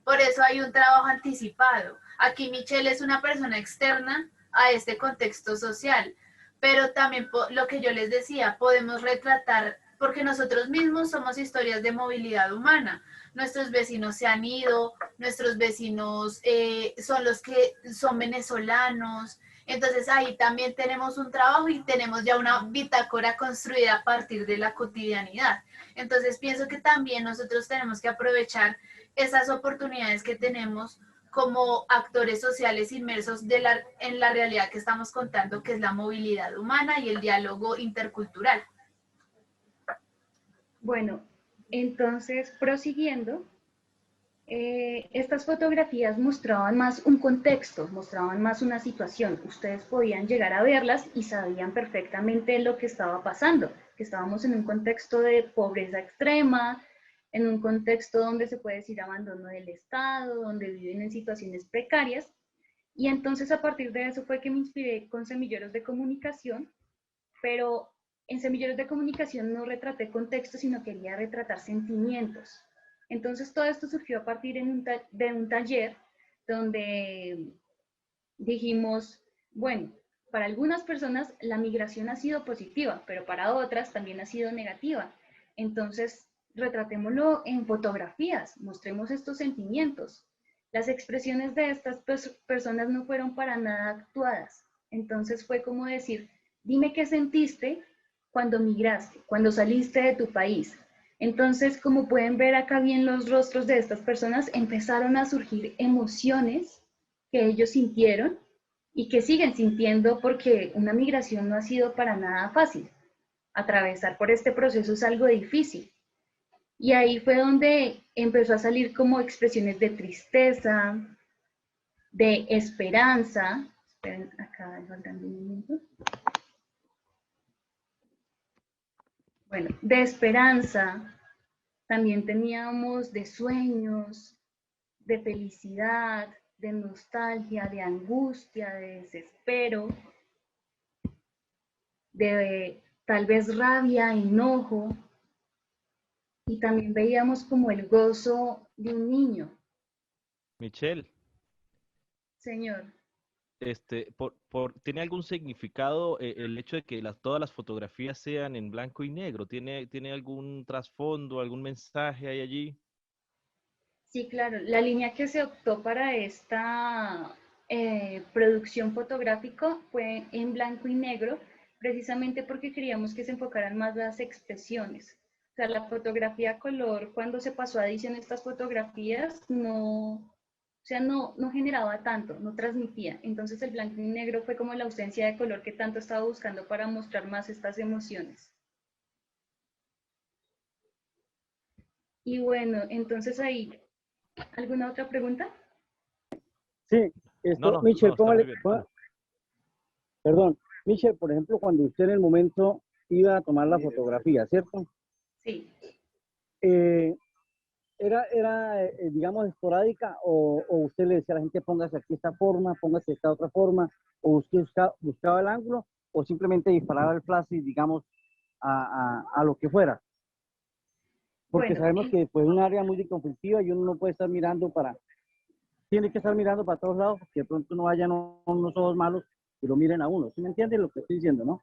Por eso hay un trabajo anticipado. Aquí Michelle es una persona externa a este contexto social, pero también lo que yo les decía, podemos retratar, porque nosotros mismos somos historias de movilidad humana. Nuestros vecinos se han ido, nuestros vecinos son los que son venezolanos. Entonces ahí también tenemos un trabajo y tenemos ya una bitácora construida a partir de la cotidianidad. Entonces pienso que también nosotros tenemos que aprovechar esas oportunidades que tenemos como actores sociales inmersos en la realidad que estamos contando, que es la movilidad humana y el diálogo intercultural. bueno, entonces prosiguiendo, Estas fotografías mostraban más un contexto, mostraban más una situación. Ustedes podían llegar a verlas y sabían perfectamente lo que estaba pasando, que estábamos en un contexto de pobreza extrema, en un contexto donde se puede decir abandono del Estado, donde viven en situaciones precarias. Y entonces a partir de eso fue que me inspiré con Semilleros de Comunicación, pero en Semilleros de Comunicación no retraté contextos, sino quería retratar sentimientos. Entonces todo esto surgió a partir de un taller donde dijimos, bueno, para algunas personas la migración ha sido positiva, pero para otras también ha sido negativa. Entonces retratémoslo en fotografías, mostremos estos sentimientos. Las expresiones de estas personas no fueron para nada actuadas. Entonces fue como decir, dime qué sentiste cuando migraste, cuando saliste de tu país. Entonces, como pueden ver acá bien los rostros de estas personas, empezaron a surgir emociones que ellos sintieron y que siguen sintiendo porque una migración no ha sido para nada fácil. Atravesar por este proceso es algo difícil. Y ahí fue donde empezó a salir como expresiones de tristeza, de esperanza. Esperen, acá faltando un momento. Bueno, de esperanza, también teníamos de sueños, de felicidad, de nostalgia, de angustia, de desespero, de tal vez rabia, enojo, y también veíamos como el gozo de un niño. Michelle, Señor, ¿tiene algún significado el hecho de que todas las fotografías sean en blanco y negro? ¿Tiene algún trasfondo, algún mensaje ahí allí? sí, claro, la línea que se optó para esta producción fotográfica fue en blanco y negro, precisamente porque queríamos que se enfocaran más las expresiones. O sea, la fotografía a color, cuando se pasó a edición estas fotografías, no generaba tanto, no transmitía. Entonces el blanco y negro fue como la ausencia de color que tanto estaba buscando para mostrar más estas emociones. Y bueno, entonces ahí, ¿alguna otra pregunta? Sí, No, Michelle, está muy bien. perdón, Michelle, por ejemplo, cuando usted en el momento iba a tomar la fotografía, ¿cierto? Sí. Eh, digamos, esporádica o usted le decía a la gente póngase aquí esta forma, póngase esta otra forma, o usted buscaba el ángulo o simplemente disparaba el flash y digamos a lo que fuera? Porque Bueno, sabemos que pues, es un área muy conflictiva y uno no puede estar mirando tiene que estar mirando para todos lados porque de pronto no vayan unos ojos malos y lo miren a uno. ¿Sí me entiende lo que estoy diciendo, no?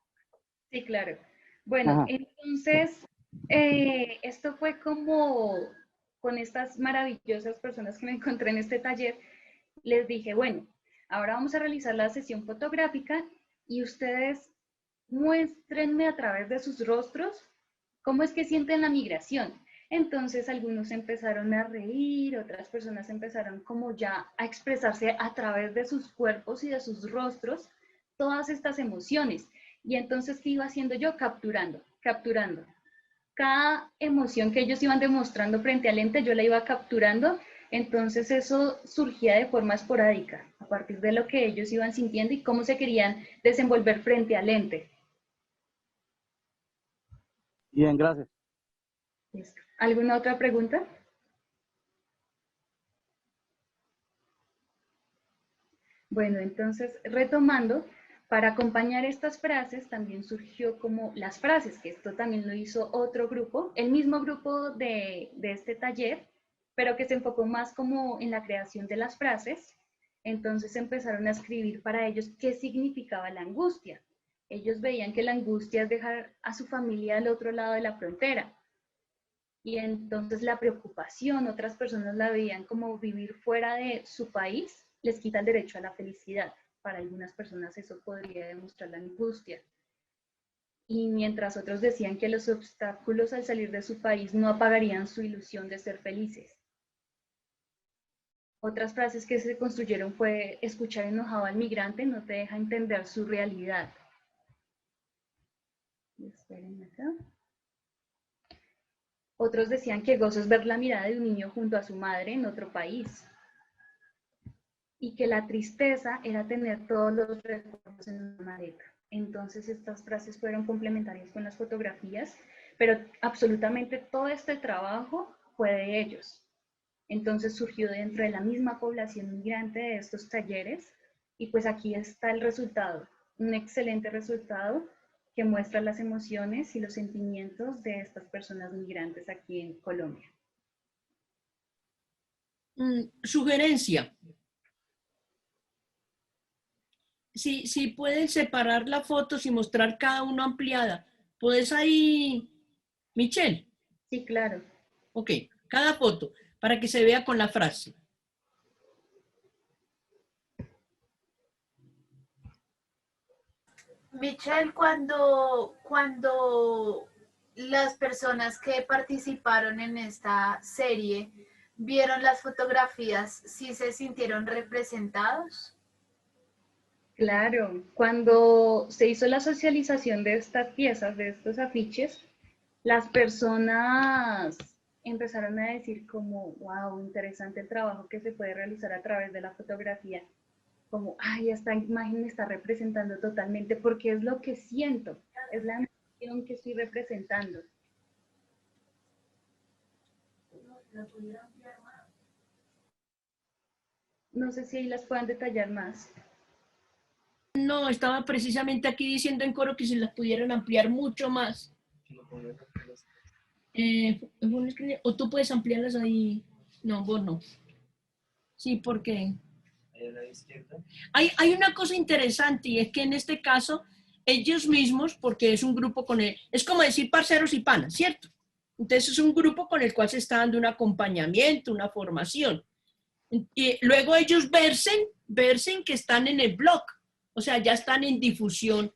sí, claro. Bueno, Ajá. entonces, esto fue como con estas maravillosas personas que me encontré en este taller, les dije, bueno, ahora vamos a realizar la sesión fotográfica y ustedes muéstrenme a través de sus rostros cómo es que sienten la migración. Entonces algunos empezaron a reír, otras personas empezaron como ya a expresarse a través de sus cuerpos y de sus rostros todas estas emociones. Y entonces, ¿qué iba haciendo yo? Capturando. Cada emoción que ellos iban demostrando frente al lente, yo la iba capturando. Entonces eso surgía de forma esporádica, a partir de lo que ellos iban sintiendo y cómo se querían desenvolver frente al lente. Bien, gracias. ¿Alguna otra pregunta? Bueno, entonces, retomando, para acompañar estas frases también surgió como las frases, que esto también lo hizo otro grupo, el mismo grupo de este taller, pero que se enfocó más como en la creación de las frases. Entonces empezaron a escribir para ellos qué significaba la angustia. Ellos veían que la angustia es dejar a su familia al otro lado de la frontera. Y entonces la preocupación, otras personas la veían como vivir fuera de su país, les quita el derecho a la felicidad. Para algunas personas eso podría demostrar la angustia. Y mientras otros decían que los obstáculos al salir de su país no apagarían su ilusión de ser felices. Otras frases que se construyeron fue: escuchar enojado al migrante no te deja entender su realidad. Esperen acá. Otros decían que gozo es ver la mirada de un niño junto a su madre en otro país. Y que la tristeza era tener todos los recuerdos en una maleta. Entonces estas frases fueron complementarias con las fotografías, pero absolutamente todo este trabajo fue de ellos. Entonces surgió dentro de la misma población migrante de estos talleres y pues aquí está el resultado, un excelente resultado que muestra las emociones y los sentimientos de estas personas migrantes aquí en Colombia. Sugerencia. Si pueden separar las fotos y mostrar cada una ampliada, ¿puedes ahí, Michelle? Sí, claro. Ok, cada foto, para que se vea con la frase. Michelle, cuando las personas que participaron en esta serie vieron las fotografías, ¿sí se sintieron representados? Claro, cuando se hizo la socialización de estas piezas, de estos afiches, las personas empezaron a decir como, wow, interesante el trabajo que se puede realizar a través de la fotografía. Como, ay, esta imagen me está representando totalmente porque es lo que siento, es la emoción que estoy representando. No sé si ahí las puedan detallar más. No, estaba precisamente aquí diciendo en coro que se las pudieran ampliar mucho más. O tú puedes ampliarlas ahí. No, vos no. Sí, porque hay una cosa interesante y es que en este caso ellos mismos, porque es un grupo con el, es como decir parceros y panas, ¿cierto? Entonces es un grupo con el cual se está dando un acompañamiento, una formación. Y luego ellos versen que están en el blog, o sea, ya están en difusión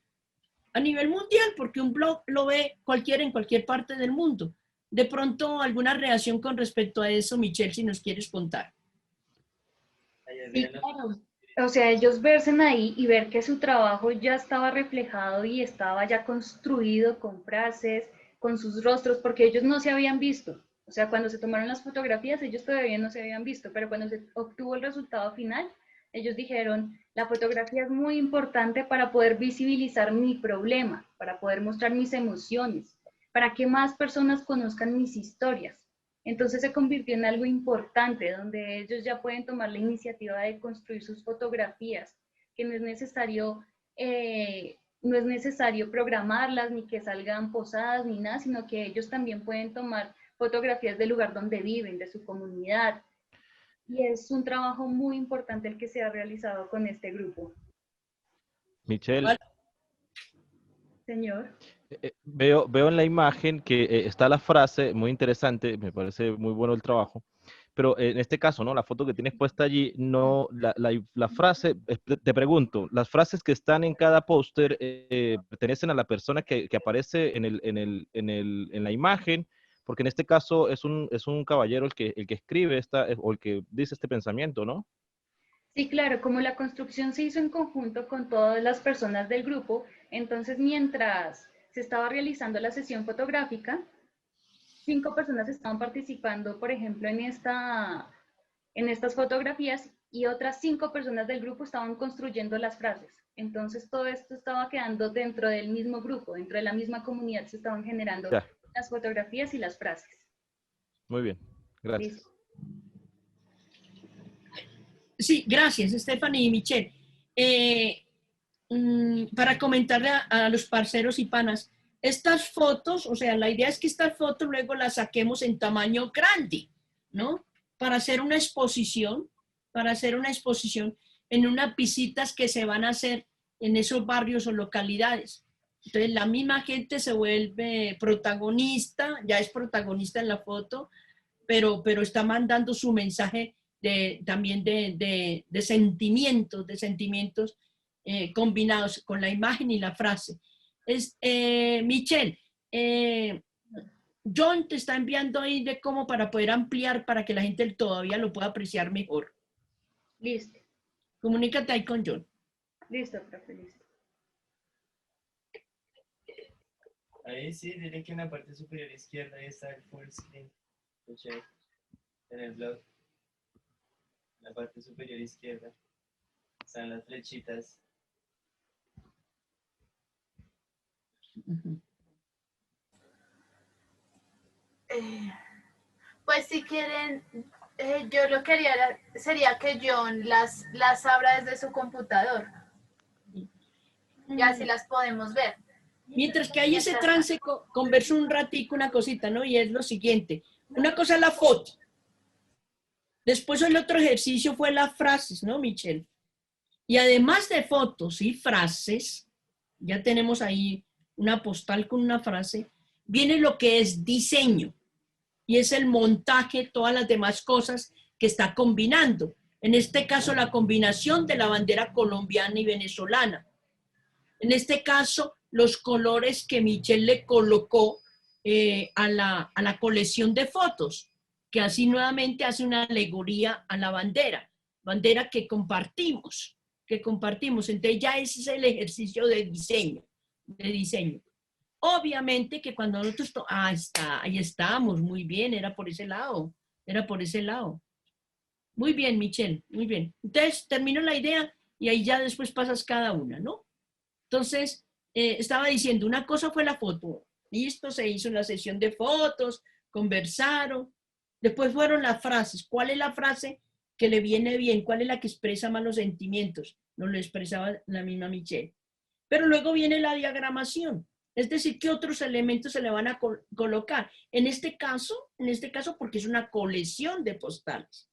a nivel mundial, porque un blog lo ve cualquiera en cualquier parte del mundo. De pronto, alguna reacción con respecto a eso, Michelle, si nos quieres contar. Sí, claro. O sea, ellos verse ahí y ver que su trabajo ya estaba reflejado y estaba ya construido con frases, con sus rostros, porque ellos no se habían visto. O sea, cuando se tomaron las fotografías, ellos todavía no se habían visto, pero cuando se obtuvo el resultado final, ellos dijeron, la fotografía es muy importante para poder visibilizar mi problema, para poder mostrar mis emociones, para que más personas conozcan mis historias. Entonces se convirtió en algo importante, donde ellos ya pueden tomar la iniciativa de construir sus fotografías, que no es necesario programarlas, ni que salgan posadas, ni nada, sino que ellos también pueden tomar fotografías del lugar donde viven, de su comunidad. Y es un trabajo muy importante el que se ha realizado con este grupo. Michelle, Señor. veo en la imagen que está la frase, muy interesante, me parece muy bueno el trabajo, pero en este caso, ¿no? La foto que tienes puesta allí, no, la frase, te pregunto, ¿las frases que están en cada póster pertenecen a la persona que aparece en la imagen? Porque en este caso es un caballero el que escribe o el que dice este pensamiento, ¿no? Sí, claro, como la construcción se hizo en conjunto con todas las personas del grupo, entonces mientras se estaba realizando la sesión fotográfica, 5 personas estaban participando, por ejemplo, en estas fotografías y otras 5 personas del grupo estaban construyendo las frases. Entonces todo esto estaba quedando dentro del mismo grupo, dentro de la misma comunidad se estaban generando Ya, las fotografías y las frases. muy bien, gracias. Listo. Sí, gracias, Stephanie y Michelle. Para comentarle a los parceros y panas, estas fotos, o sea, la idea es que estas fotos luego las saquemos en tamaño grande, ¿no? Para hacer una exposición en unas visitas que se van a hacer en esos barrios o localidades. Entonces la misma gente se vuelve protagonista, ya es protagonista en la foto, pero está mandando su mensaje también de sentimientos, combinados con la imagen y la frase. Michelle, John te está enviando ahí de cómo para poder ampliar para que la gente todavía lo pueda apreciar mejor. Listo. Comunícate ahí con John. Listo, profe, listo. Ahí sí, dile que en la parte superior izquierda ahí está el full screen. Escuché en el blog. En la parte superior izquierda están las flechitas. Ujú. Pues si quieren, yo lo que haría sería que John las abra desde su computador y así las podemos ver. Mientras que hay ese trance, converso un ratico una cosita, ¿no? Y es lo siguiente. Una cosa es la foto. Después el otro ejercicio fue las frases, ¿no, Michelle? Y además de fotos y frases, ya tenemos ahí una postal con una frase, viene lo que es diseño. Y es el montaje, todas las demás cosas que está combinando. En este caso, la combinación de la bandera colombiana y venezolana. En este caso, los colores que Michelle le colocó a la colección de fotos, que así nuevamente hace una alegoría a la bandera que compartimos. Entonces ya ese es el ejercicio de diseño. Obviamente que cuando nosotros, ahí estamos, muy bien, era por ese lado. Muy bien, Michelle, muy bien. Entonces, termino la idea y ahí ya después pasas cada una, ¿no? Entonces, estaba diciendo, una cosa fue la foto. Listo, se hizo una sesión de fotos, conversaron. Después fueron las frases. ¿Cuál es la frase que le viene bien? ¿Cuál es la que expresa más los sentimientos? Nos lo expresaba la misma Michelle. Pero luego viene la diagramación. Es decir, ¿qué otros elementos se le van a colocar? En este caso, porque es una colección de postales,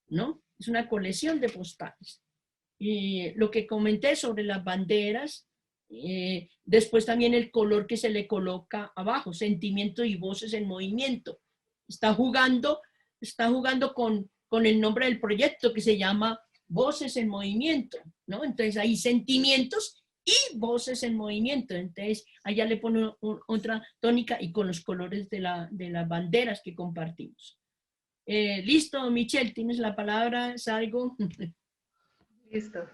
¿no? Es una colección de postales. Y lo que comenté sobre las banderas, después también el color que se le coloca abajo, sentimiento y voces en movimiento. Está jugando con el nombre del proyecto que se llama Voces en Movimiento, ¿no? Entonces hay sentimientos y voces en movimiento. Entonces allá le pone otra tónica y con los colores de las banderas que compartimos. Listo, Michelle, tienes la palabra, salgo. Listo.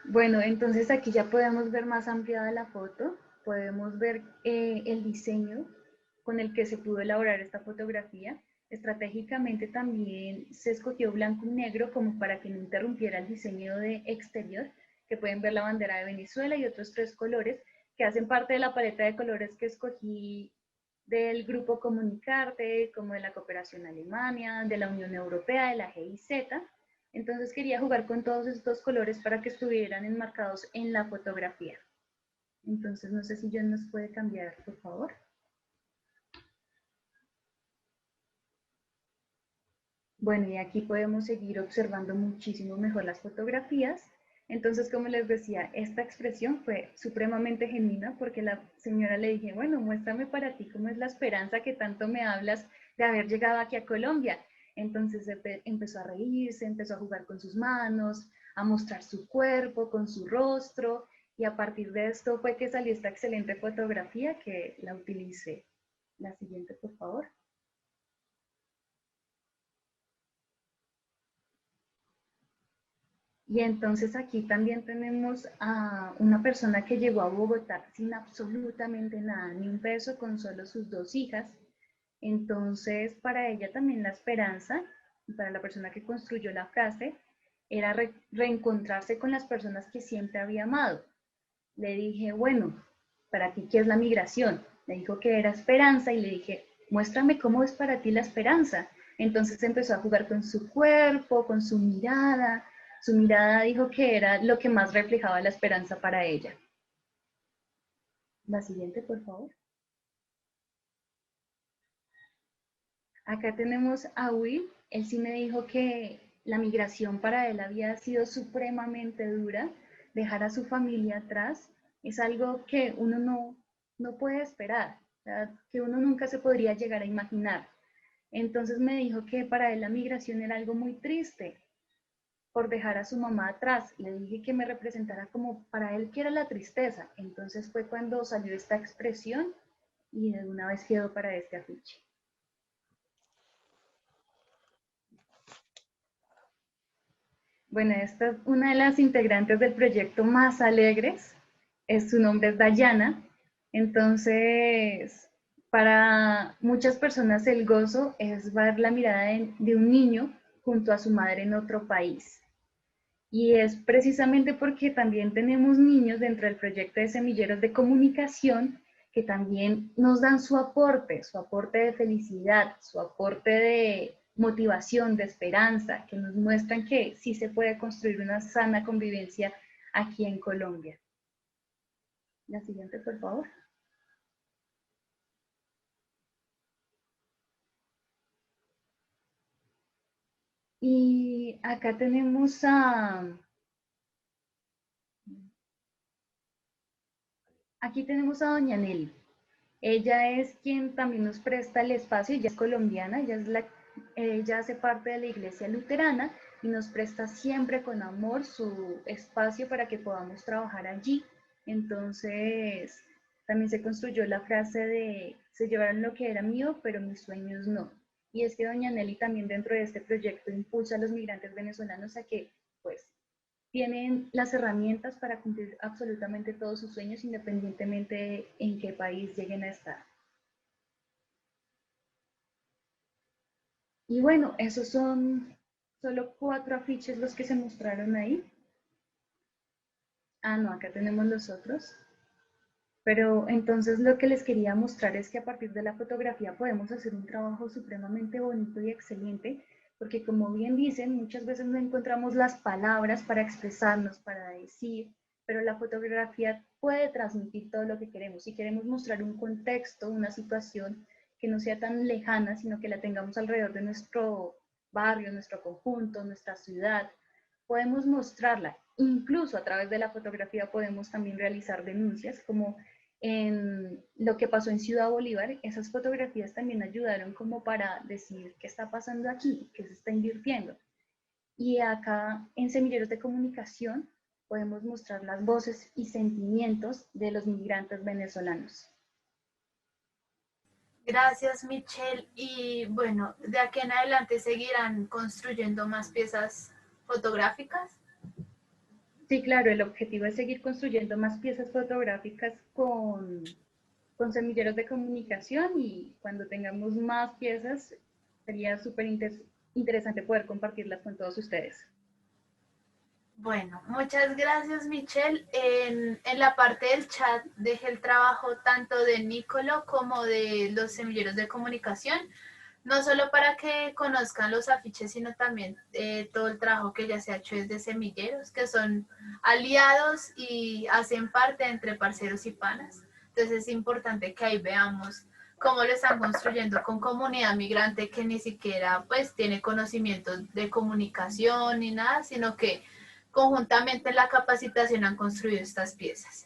Bueno, entonces aquí ya podemos ver más ampliada la foto, podemos ver el diseño con el que se pudo elaborar esta fotografía. Estratégicamente también se escogió blanco y negro como para que no interrumpiera el diseño de exterior, que pueden ver la bandera de Venezuela y otros 3 colores que hacen parte de la paleta de colores que escogí del grupo Comunicarte, como de la Cooperación Alemania, de la Unión Europea, de la GIZ. Entonces quería jugar con todos estos colores para que estuvieran enmarcados en la fotografía. Entonces no sé si John nos puede cambiar, por favor. Bueno, y aquí podemos seguir observando muchísimo mejor las fotografías. Entonces, como les decía, esta expresión fue supremamente genuina porque la señora le dije, bueno, muéstrame para ti cómo es la esperanza que tanto me hablas de haber llegado aquí a Colombia. Entonces empezó a reírse, empezó a jugar con sus manos, a mostrar su cuerpo con su rostro, y a partir de esto fue que salió esta excelente fotografía que la utilicé. La siguiente, por favor. Y entonces aquí también tenemos a una persona que llegó a Bogotá sin absolutamente nada, ni un peso, con solo sus 2 hijas. Entonces, para ella también la esperanza, para la persona que construyó la frase, era reencontrarse con las personas que siempre había amado. Le dije, bueno, ¿para ti qué es la migración? Le dijo que era esperanza y le dije, muéstrame cómo es para ti la esperanza. Entonces empezó a jugar con su cuerpo, con su mirada. Su mirada dijo que era lo que más reflejaba la esperanza para ella. La siguiente, por favor. Acá tenemos a Will. Él sí me dijo que la migración para él había sido supremamente dura. Dejar a su familia atrás es algo que uno no puede esperar, ¿verdad? Que uno nunca se podría llegar a imaginar. Entonces me dijo que para él la migración era algo muy triste, por dejar a su mamá atrás. Le dije que me representara como para él que era la tristeza. Entonces fue cuando salió esta expresión y de una vez quedó para este afiche. Bueno, esta es una de las integrantes del proyecto más alegres. Su nombre es Dayana. Entonces, para muchas personas el gozo es ver la mirada de un niño junto a su madre en otro país. Y es precisamente porque también tenemos niños dentro del proyecto de Semilleros de Comunicación que también nos dan su aporte de felicidad, su aporte de motivación, de esperanza, que nos muestran que sí se puede construir una sana convivencia aquí en Colombia. La siguiente, por favor. Y acá tenemos aquí tenemos a doña Nelly. Ella es quien también nos presta el espacio, ella es colombiana, ella hace parte de la iglesia luterana y nos presta siempre con amor su espacio para que podamos trabajar allí. Entonces, también se construyó la frase de, se llevaron lo que era mío, pero mis sueños no. Y es que doña Nelly también dentro de este proyecto impulsa a los migrantes venezolanos a que, pues, tienen las herramientas para cumplir absolutamente todos sus sueños independientemente de en qué país lleguen a estar. Y bueno, esos son solo 4 afiches los que se mostraron ahí. Ah, no, acá tenemos los otros. Pero entonces lo que les quería mostrar es que a partir de la fotografía podemos hacer un trabajo supremamente bonito y excelente, porque como bien dicen, muchas veces no encontramos las palabras para expresarnos, para decir, pero la fotografía puede transmitir todo lo que queremos. Si queremos mostrar un contexto, una situación que no sea tan lejana, sino que la tengamos alrededor de nuestro barrio, nuestro conjunto, nuestra ciudad, podemos mostrarla. Incluso a través de la fotografía podemos también realizar denuncias, como en lo que pasó en Ciudad Bolívar. Esas fotografías también ayudaron como para decir qué está pasando aquí, qué se está invirtiendo. Y acá en Semilleros de Comunicación podemos mostrar las voces y sentimientos de los migrantes venezolanos. Gracias, Michelle. Y bueno, de aquí en adelante seguirán construyendo más piezas fotográficas. Sí, claro, el objetivo es seguir construyendo más piezas fotográficas con Semilleros de Comunicación, y cuando tengamos más piezas sería súper interesante poder compartirlas con todos ustedes. Bueno, muchas gracias, Michelle. En la parte del chat dejé el trabajo tanto de Nicolo como de los Semilleros de Comunicación, no solo para que conozcan los afiches, sino también todo el trabajo que ya se ha hecho desde Semilleros, que son aliados y hacen parte entre parceros y panas. Entonces es importante que ahí veamos cómo lo están construyendo con comunidad migrante que ni siquiera pues tiene conocimientos de comunicación ni nada, sino que conjuntamente en la capacitación han construido estas piezas.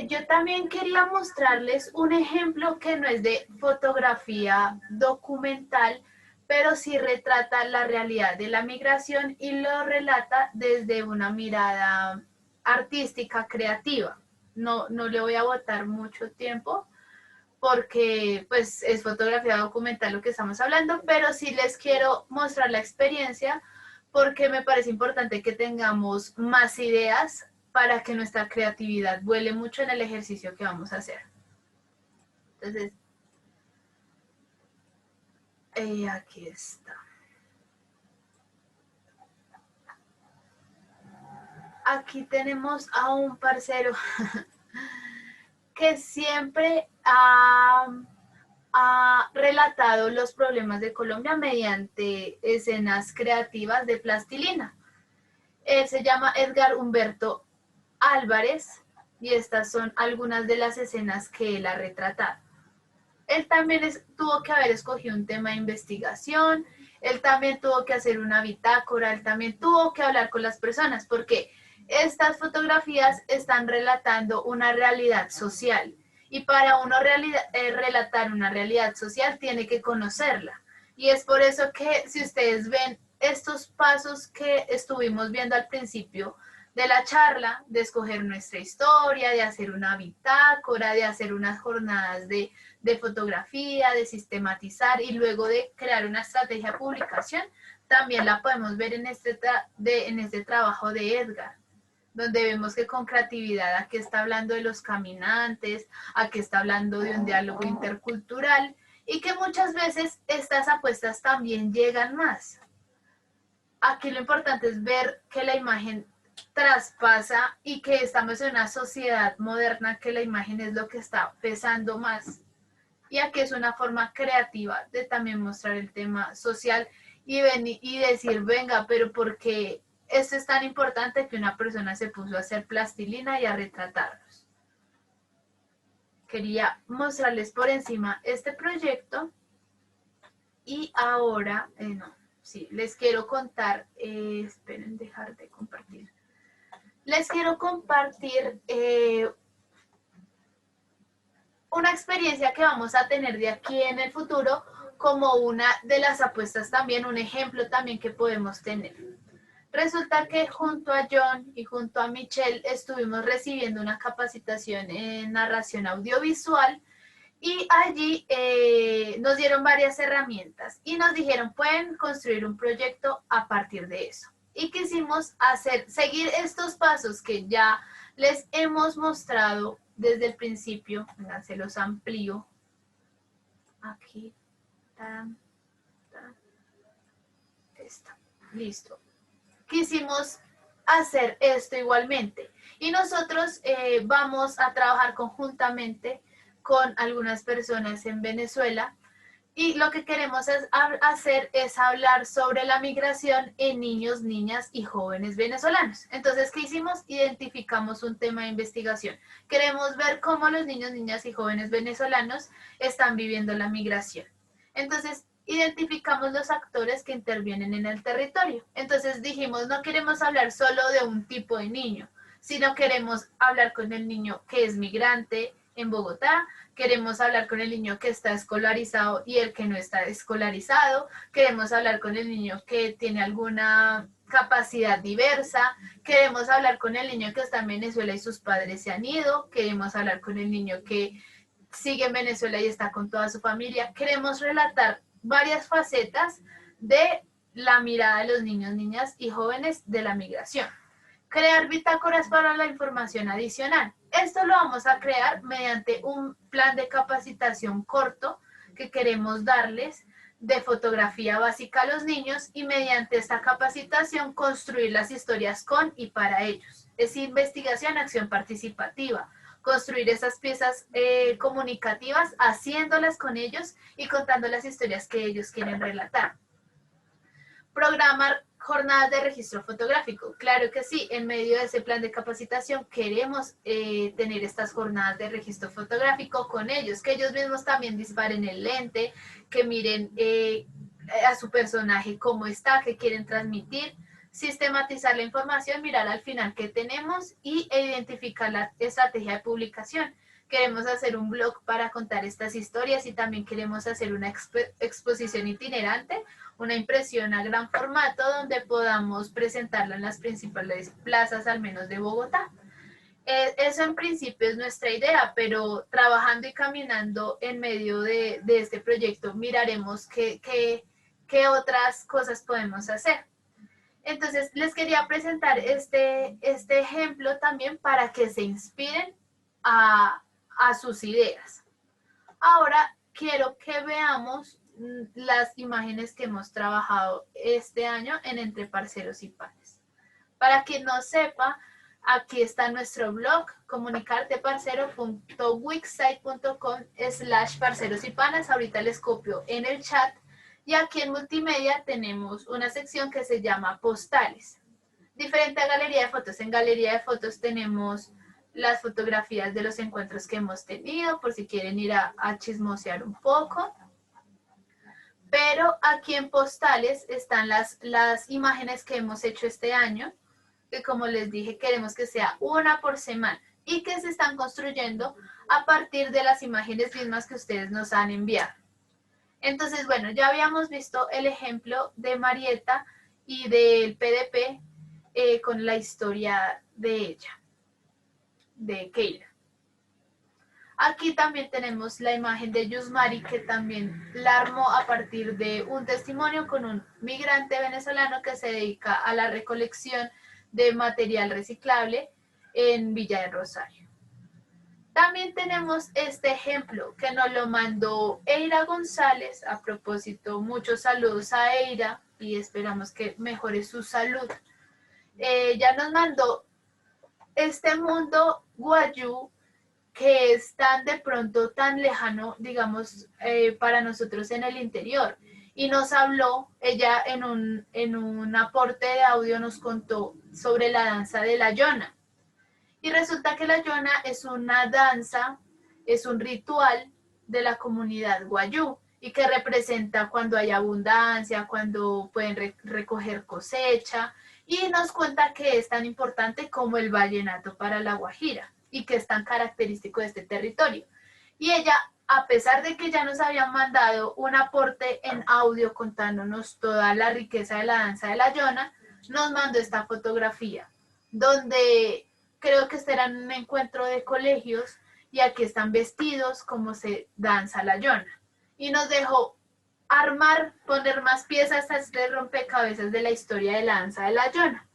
Yo también quería mostrarles un ejemplo que no es de fotografía documental, pero sí retrata la realidad de la migración y lo relata desde una mirada artística, creativa. No le voy a botar mucho tiempo porque pues es fotografía documental lo que estamos hablando, pero sí les quiero mostrar la experiencia porque me parece importante que tengamos más ideas para que nuestra creatividad vuele mucho en el ejercicio que vamos a hacer. Entonces, aquí está. Aquí tenemos a un parcero que siempre ha relatado los problemas de Colombia mediante escenas creativas de plastilina. Él se llama Edgar Humberto Álvarez y estas son algunas de las escenas que él ha retratado. Él también tuvo que haber escogido un tema de investigación, él también tuvo que hacer una bitácora, él también tuvo que hablar con las personas porque estas fotografías están relatando una realidad social y para uno relatar una realidad social tiene que conocerla. Y es por eso que si ustedes ven estos pasos que estuvimos viendo al principio de la charla, de escoger nuestra historia, de hacer una bitácora, de hacer unas jornadas de fotografía, de sistematizar y luego de crear una estrategia de publicación, también la podemos ver en este trabajo de Edgar. donde vemos que con creatividad aquí está hablando de los caminantes, aquí está hablando de un diálogo intercultural y que muchas veces estas apuestas también llegan más. Aquí lo importante es ver que la imagen traspasa y que estamos en una sociedad moderna que la imagen es lo que está pesando más. Y aquí es una forma creativa de también mostrar el tema social y decir, venga, pero ¿por qué esto es tan importante que una persona se puso a hacer plastilina y a retratarlos? Quería mostrarles por encima este proyecto y ahora, les quiero contar, esperen dejar de compartir. Les quiero compartir una experiencia que vamos a tener de aquí en el futuro como una de las apuestas también, un ejemplo también que podemos tener. Resulta que junto a John y junto a Michelle estuvimos recibiendo una capacitación en narración audiovisual y allí nos dieron varias herramientas y nos dijeron, pueden construir un proyecto a partir de eso. Y quisimos seguir estos pasos que ya les hemos mostrado desde el principio. Venga, se los amplío. Aquí. Listo. Quisimos hacer esto igualmente. Y nosotros vamos a trabajar conjuntamente con algunas personas en Venezuela. Y lo que queremos hacer es hablar sobre la migración en niños, niñas y jóvenes venezolanos. Entonces, ¿qué hicimos? Identificamos un tema de investigación. Queremos ver cómo los niños, niñas y jóvenes venezolanos están viviendo la migración. Entonces, identificamos los actores que intervienen en el territorio. Entonces dijimos, no queremos hablar solo de un tipo de niño, sino queremos hablar con el niño que es migrante en Bogotá, queremos hablar con el niño que está escolarizado y el que no está escolarizado, queremos hablar con el niño que tiene alguna capacidad diversa, queremos hablar con el niño que está en Venezuela y sus padres se han ido, queremos hablar con el niño que sigue en Venezuela y está con toda su familia, queremos relatar varias facetas de la mirada de los niños, niñas y jóvenes de la migración. Crear bitácoras para la información adicional. Esto lo vamos a crear mediante un plan de capacitación corto que queremos darles de fotografía básica a los niños y mediante esta capacitación construir las historias con y para ellos. Es investigación, acción participativa. Construir esas piezas comunicativas, haciéndolas con ellos y contando las historias que ellos quieren relatar. Programar jornadas de registro fotográfico. Claro que sí, en medio de ese plan de capacitación queremos tener estas jornadas de registro fotográfico con ellos, que ellos mismos también disparen el lente, que miren a su personaje cómo está, qué quieren transmitir, sistematizar la información, mirar al final qué tenemos y identificar la estrategia de publicación. Queremos hacer un blog para contar estas historias y también queremos hacer una exposición itinerante, una impresión a gran formato donde podamos presentarla en las principales plazas, al menos de Bogotá. Eso en principio es nuestra idea, pero trabajando y caminando en medio de este proyecto miraremos qué otras cosas podemos hacer. Entonces les quería presentar este ejemplo también para que se inspiren a sus ideas. Ahora quiero que veamos las imágenes que hemos trabajado este año en Entre Parceros y Panes. Para quien no sepa, aquí está nuestro blog, comunicarteparcero.wixsite.com/parceros y panes. Ahorita les copio en el chat. Y aquí en multimedia tenemos una sección que se llama postales. Diferente a galería de fotos. En galería de fotos tenemos las fotografías de los encuentros que hemos tenido, por si quieren ir a chismosear un poco. Pero aquí en postales están las imágenes que hemos hecho este año, que como les dije queremos que sea una por semana y que se están construyendo a partir de las imágenes mismas que ustedes nos han enviado. Entonces, bueno, ya habíamos visto el ejemplo de Marieta y del PDP con la historia de ella, de Keila. Aquí también tenemos la imagen de Yusmari, que también la armó a partir de un testimonio con un migrante venezolano que se dedica a la recolección de material reciclable en Villa del Rosario. También tenemos este ejemplo que nos lo mandó Eira González. A propósito, muchos saludos a Eira y esperamos que mejore su salud. Ella nos mandó este mundo guayú que es tan de pronto tan lejano, digamos, para nosotros en el interior. Y nos habló, ella en un aporte de audio nos contó sobre la danza de la Yona. Y resulta que la Yona es una danza, es un ritual de la comunidad guayú y que representa cuando hay abundancia, cuando pueden recoger cosecha, y nos cuenta que es tan importante como el vallenato para la Guajira y que es tan característico de este territorio. Y ella, a pesar de que ya nos habían mandado un aporte en audio contándonos toda la riqueza de la danza de la Yona, nos mandó esta fotografía, donde creo que este era un encuentro de colegios y aquí están vestidos como se danza la Yona. Y nos dejó armar, poner más piezas a este rompecabezas de la historia de la danza de la Yona.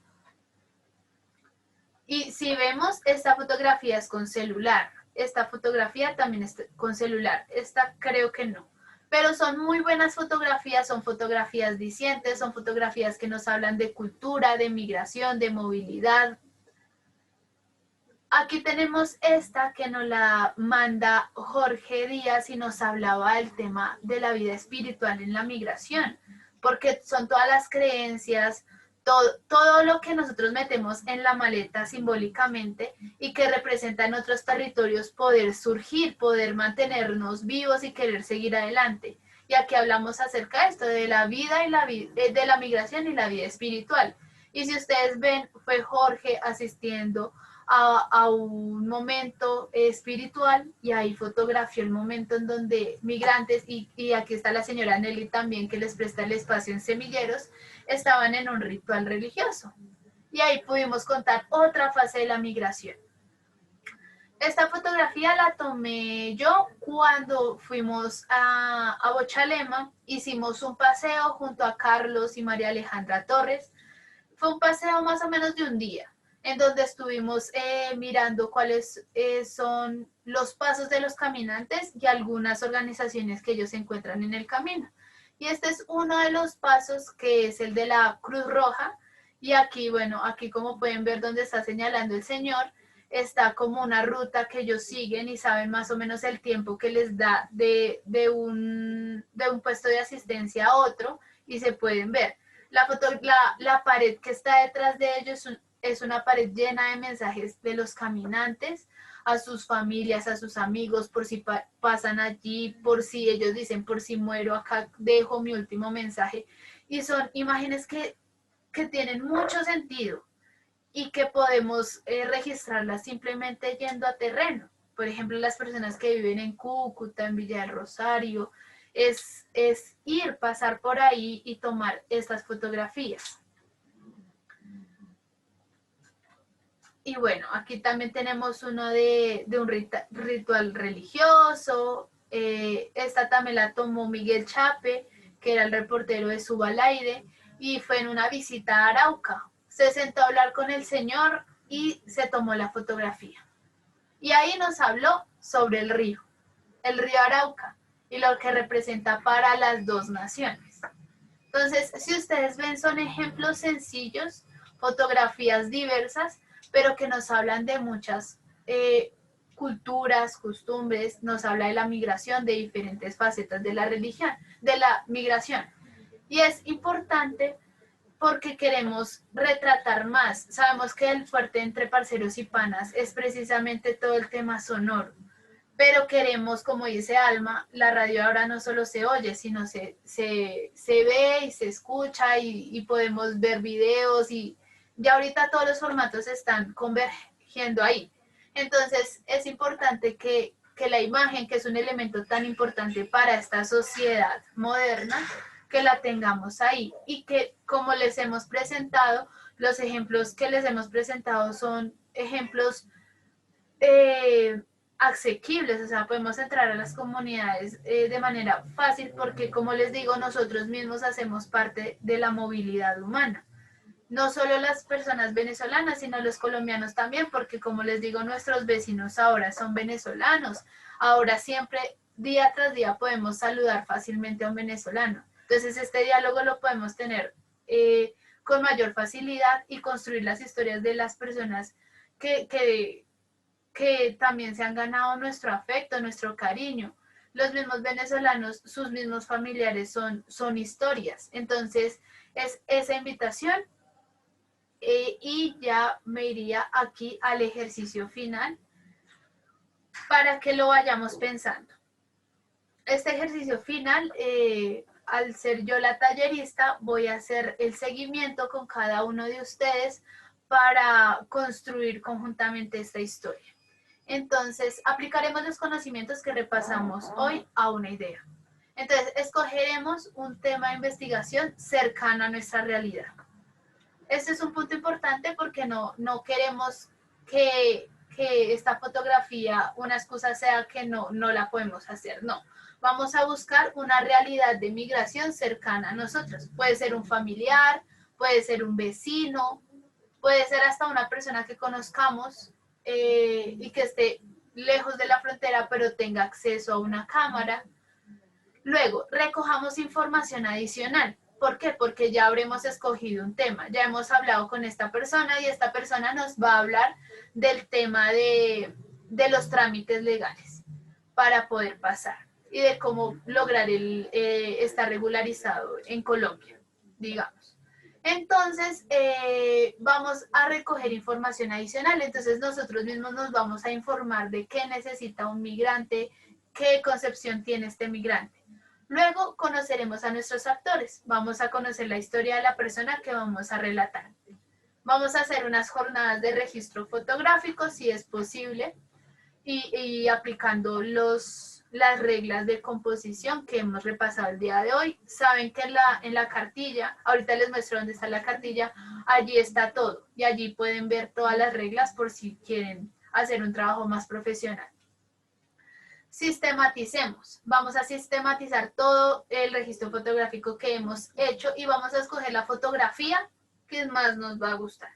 Y si vemos, esta fotografía es con celular. Esta fotografía también es con celular. Esta creo que no. Pero son muy buenas fotografías, son fotografías dicientes, son fotografías que nos hablan de cultura, de migración, de movilidad. Aquí tenemos esta que nos la manda Jorge Díaz y nos hablaba del tema de la vida espiritual en la migración, porque son todas las creencias, todo lo que nosotros metemos en la maleta simbólicamente y que representa en otros territorios poder surgir, poder mantenernos vivos y querer seguir adelante. Y aquí hablamos acerca de esto, de la vida y de la migración y la vida espiritual. Y si ustedes ven, fue Jorge asistiendo a un momento espiritual y ahí fotografió el momento en donde migrantes, y aquí está la señora Nelly también que les presta el espacio en Semilleros, estaban en un ritual religioso. Y ahí pudimos contar otra fase de la migración. Esta fotografía la tomé yo cuando fuimos a Bochalema, hicimos un paseo junto a Carlos y María Alejandra Torres. Fue un paseo más o menos de un día, en donde estuvimos mirando cuáles son los pasos de los caminantes y algunas organizaciones que ellos encuentran en el camino. Y este es uno de los pasos, que es el de la Cruz Roja. Y aquí, bueno, aquí como pueden ver donde está señalando el señor, está como una ruta que ellos siguen y saben más o menos el tiempo que les da de un puesto de asistencia a otro, y se pueden ver. La pared que está detrás de ellos es una pared llena de mensajes de los caminantes a sus familias, a sus amigos, por si pasan allí, por si ellos dicen, por si muero acá, dejo mi último mensaje. Y son imágenes que tienen mucho sentido y que podemos registrarlas simplemente yendo a terreno. Por ejemplo, las personas que viven en Cúcuta, en Villa del Rosario, es ir, pasar por ahí y tomar estas fotografías. Y bueno, aquí también tenemos uno de un ritual religioso. Esta también la tomó Miguel Chape, que era el reportero de Suba al Aire, y fue en una visita a Arauca. Se sentó a hablar con el señor y se tomó la fotografía. Y ahí nos habló sobre el río Arauca, y lo que representa para las dos naciones. Entonces, si ustedes ven, son ejemplos sencillos, fotografías diversas, pero que nos hablan de muchas culturas, costumbres, nos habla de la migración, de diferentes facetas de la religión, de la migración. Y es importante porque queremos retratar más. Sabemos que el fuerte entre parceros y panas es precisamente todo el tema sonoro, pero queremos, como dice Alma, la radio ahora no solo se oye, sino se ve y se escucha y podemos ver videos, y ya ahorita todos los formatos están convergiendo ahí. Entonces es importante que la imagen, que es un elemento tan importante para esta sociedad moderna, que la tengamos ahí, y que, como les hemos presentado, los ejemplos que les hemos presentado son ejemplos asequibles, o sea, podemos entrar a las comunidades de manera fácil porque, como les digo, nosotros mismos hacemos parte de la movilidad humana. no solo las personas venezolanas, sino los colombianos también, porque como les digo, nuestros vecinos ahora son venezolanos. Ahora siempre, día tras día, podemos saludar fácilmente a un venezolano. Entonces, este diálogo lo podemos tener con mayor facilidad y construir las historias de las personas que también se han ganado nuestro afecto, nuestro cariño. Los mismos venezolanos, sus mismos familiares son historias. Entonces, es esa invitación. Y ya me iría aquí al ejercicio final para que lo vayamos pensando. Este ejercicio final, al ser yo la tallerista, voy a hacer el seguimiento con cada uno de ustedes para construir conjuntamente esta historia. Entonces, aplicaremos los conocimientos que repasamos hoy a una idea. Entonces, escogeremos un tema de investigación cercano a nuestra realidad. Este es un punto importante porque no queremos que esta fotografía, una excusa sea que no la podemos hacer. No, vamos a buscar una realidad de migración cercana a nosotros. Puede ser un familiar, puede ser un vecino, puede ser hasta una persona que conozcamos y que esté lejos de la frontera, pero tenga acceso a una cámara. Luego, recojamos información adicional. ¿Por qué? Porque ya habremos escogido un tema, ya hemos hablado con esta persona y esta persona nos va a hablar del tema de los trámites legales para poder pasar y de cómo lograr estar regularizado en Colombia, digamos. Entonces, vamos a recoger información adicional, entonces nosotros mismos nos vamos a informar de qué necesita un migrante, qué concepción tiene este migrante. Luego conoceremos a nuestros actores, vamos a conocer la historia de la persona que vamos a relatar. Vamos a hacer unas jornadas de registro fotográfico, si es posible, y aplicando las reglas de composición que hemos repasado el día de hoy. Saben que en la cartilla, ahorita les muestro dónde está la cartilla, allí está todo, y allí pueden ver todas las reglas por si quieren hacer un trabajo más profesional. Sistematicemos. Vamos a sistematizar todo el registro fotográfico que hemos hecho y vamos a escoger la fotografía que más nos va a gustar.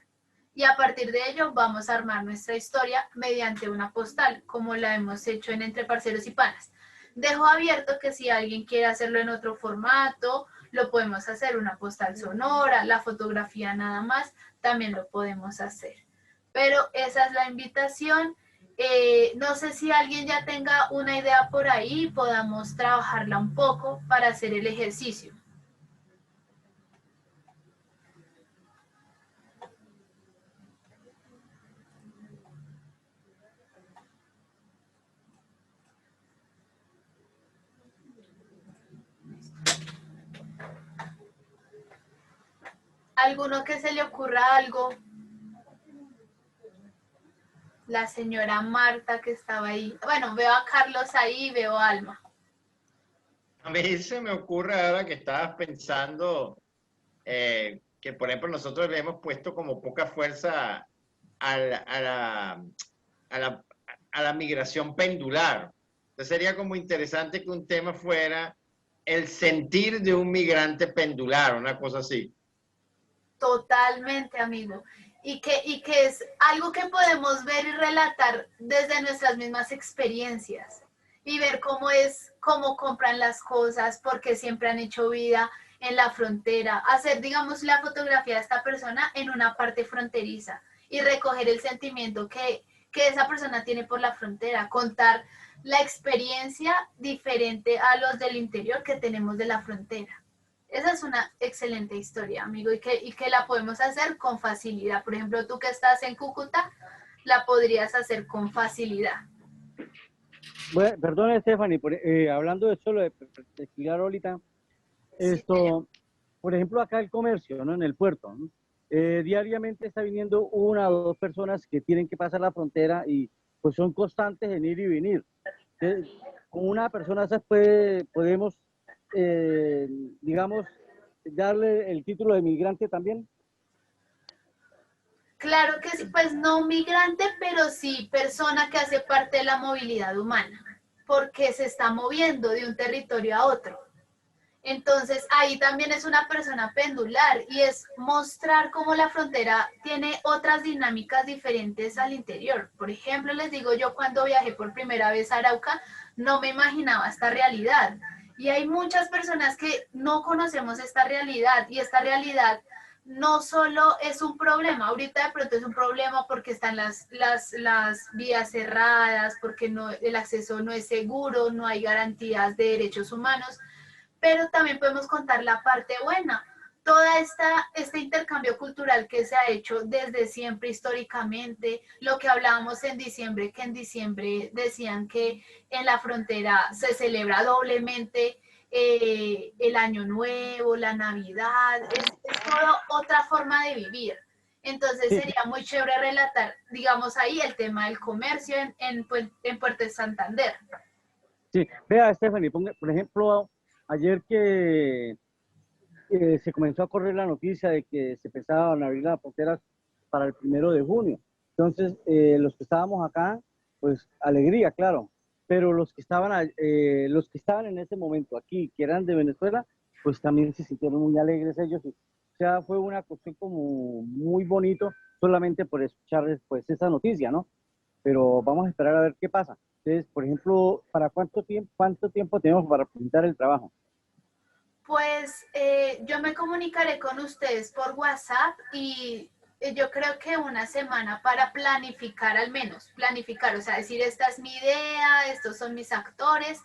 Y a partir de ello vamos a armar nuestra historia mediante una postal, como la hemos hecho en Entre Parceros y Panas. Dejo abierto que si alguien quiere hacerlo en otro formato, lo podemos hacer, una postal sonora, la fotografía nada más, también lo podemos hacer. Pero esa es la invitación. No sé si alguien ya tenga una idea por ahí, podamos trabajarla un poco para hacer el ejercicio. ¿Alguno que se le ocurra algo? La señora Marta que estaba ahí. Bueno, veo a Carlos ahí, veo a Alma. A mí se me ocurre ahora que estabas pensando que, por ejemplo, nosotros le hemos puesto como poca fuerza a la migración pendular. Entonces sería como interesante que un tema fuera el sentir de un migrante pendular, una cosa así. Totalmente, amigo. Y que es algo que podemos ver y relatar desde nuestras mismas experiencias y ver cómo compran las cosas, porque siempre han hecho vida en la frontera, hacer, digamos, la fotografía de esta persona en una parte fronteriza y recoger el sentimiento que esa persona tiene por la frontera, contar la experiencia diferente a los del interior que tenemos de la frontera. Esa es una excelente historia, amigo, y que la podemos hacer con facilidad. Por ejemplo, tú que estás en Cúcuta, la podrías hacer con facilidad. Bueno, perdón, Stephanie, hablando de eso, lo de explicar ahorita, esto, por ejemplo, acá el comercio, ¿no? En el puerto, ¿no? Diariamente está viniendo una o dos personas que tienen que pasar la frontera y pues son constantes en ir y venir. Con una persona esas podemos, digamos, darle el título de migrante también. Claro que sí, pues no migrante, pero sí persona que hace parte de la movilidad humana, porque se está moviendo de un territorio a otro. Entonces, ahí también es una persona pendular y es mostrar cómo la frontera tiene otras dinámicas diferentes al interior. Por ejemplo, les digo, yo cuando viajé por primera vez a Arauca, no me imaginaba esta realidad. Y hay muchas personas que no conocemos esta realidad y esta realidad no solo es un problema, ahorita de pronto es un problema porque están las vías cerradas, porque no, el acceso no es seguro, no hay garantías de derechos humanos, pero también podemos contar la parte buena. Este intercambio cultural que se ha hecho desde siempre históricamente, lo que hablábamos en diciembre, que en diciembre decían que en la frontera se celebra doblemente el Año Nuevo, la Navidad, es todo otra forma de vivir. Entonces Sí, sería muy chévere relatar, digamos ahí, el tema del comercio en Puerto Santander. sí. Vea, Stephanie, por ejemplo, ayer que se comenzó a correr la noticia de que se pensaban abrir las fronteras para el 1 de junio. Entonces, los que estábamos acá, pues alegría, claro, pero los que estaban en ese momento aquí, que eran de Venezuela, pues también se sintieron muy alegres ellos. O sea, fue una cuestión como muy bonito solamente por escuchar pues esa noticia, ¿no? Pero vamos a esperar a ver qué pasa. Entonces, por ejemplo, ¿para cuánto tiempo tenemos para presentar el trabajo? Pues yo me comunicaré con ustedes por WhatsApp y yo creo que una semana para planificar al menos, planificar, o sea, decir esta es mi idea, estos son mis actores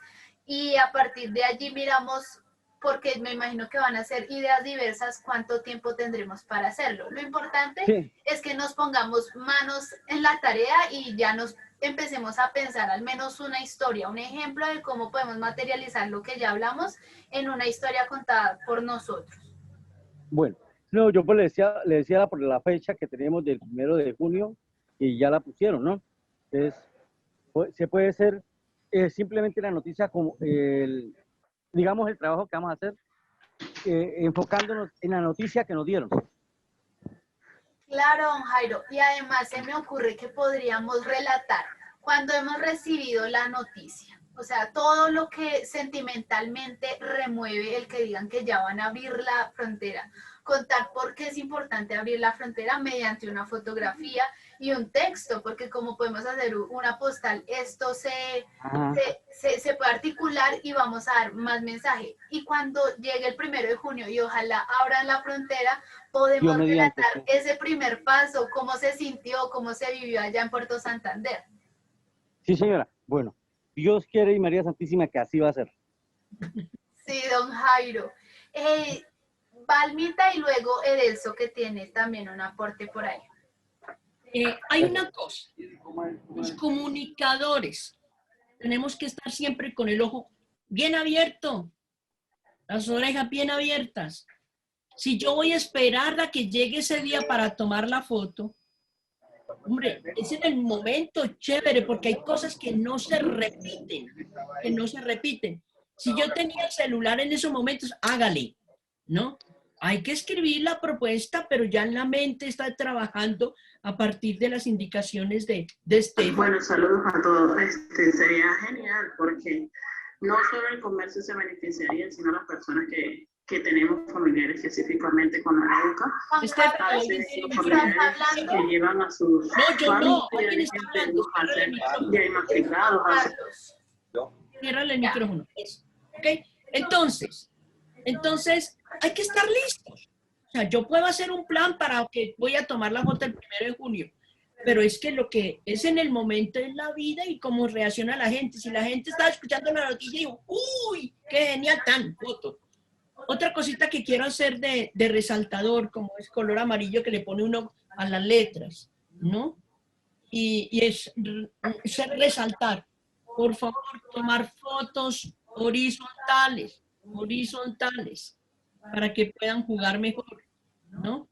y a partir de allí miramos, porque me imagino que van a ser ideas diversas, cuánto tiempo tendremos para hacerlo. Lo importante Sí, es que nos pongamos manos en la tarea y ya nos empecemos a pensar al menos una historia, un ejemplo de cómo podemos materializar lo que ya hablamos en una historia contada por nosotros. bueno. No, yo pues le decía por la fecha que tenemos del 1 de junio y ya la pusieron, ¿no? Entonces, se puede hacer simplemente la noticia como digamos, el trabajo que vamos a hacer, enfocándonos en la noticia que nos dieron. Claro, don Jairo, y además se me ocurre que podríamos relatar cuando hemos recibido la noticia, o sea, todo lo que sentimentalmente remueve el que digan que ya van a abrir la frontera, contar por qué es importante abrir la frontera mediante una fotografía y un texto, porque como podemos hacer una postal, esto Ajá. se puede articular y vamos a dar más mensaje. Y cuando llegue el 1 de junio y ojalá abran la frontera, podemos Dios mediante, relatar sí. ese primer paso, cómo se sintió, cómo se vivió allá en Puerto Santander. Sí, señora. Bueno, Dios quiere y María Santísima que así va a ser. Sí, don Jairo. Balmita y luego Edelso, que tiene también un aporte por ahí. Hay una cosa, los comunicadores tenemos que estar siempre con el ojo bien abierto, las orejas bien abiertas. Si yo voy a esperar a que llegue ese día para tomar la foto, hombre, es en el momento chévere porque hay cosas que no se repiten, que no se repiten. Si yo tenía el celular en esos momentos, hágale, ¿no? Hay que escribir la propuesta, pero ya en la mente está trabajando a partir de las indicaciones de Estefan. Bueno, saludos a todos. Sería genial porque no solo el comercio se beneficiaría, sino las personas que tenemos familiares específicamente con la Arauca. Estefan, A veces los familiares que llevan a sus no, no, alguien está hablando, a ser ya inmatriculados. Ciérrale el micrófono. ¿Ok? Entonces, hay que estar listos. O sea, yo puedo hacer un plan para que voy a tomar la foto el 1 de junio, pero es que lo que es en el momento es la vida y cómo reacciona la gente. Si la gente está escuchando la noticia y digo, ¡uy! ¡Qué genial! ¡Tan foto! Otra cosita que quiero hacer de resaltador, como es color amarillo que le pone uno a las letras, ¿no? Y es resaltar. Por favor, tomar fotos horizontales, para que puedan jugar mejor, ¿no?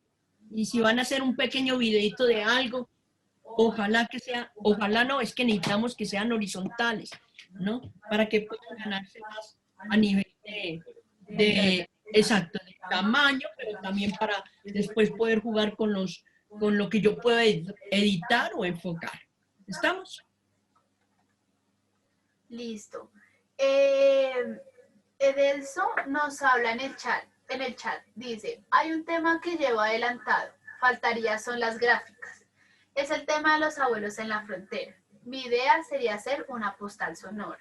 Y si van a hacer un pequeño videito de algo, ojalá no, es que necesitamos que sean horizontales, ¿no? Para que puedan ganarse más a nivel exacto, de tamaño, pero también para después poder jugar con lo que yo pueda editar o enfocar. ¿Estamos? Listo. Edelso nos habla en el chat. Dice, hay un tema que llevo adelantado. Faltaría son las gráficas. Es el tema de los abuelos en la frontera. Mi idea sería hacer una postal sonora.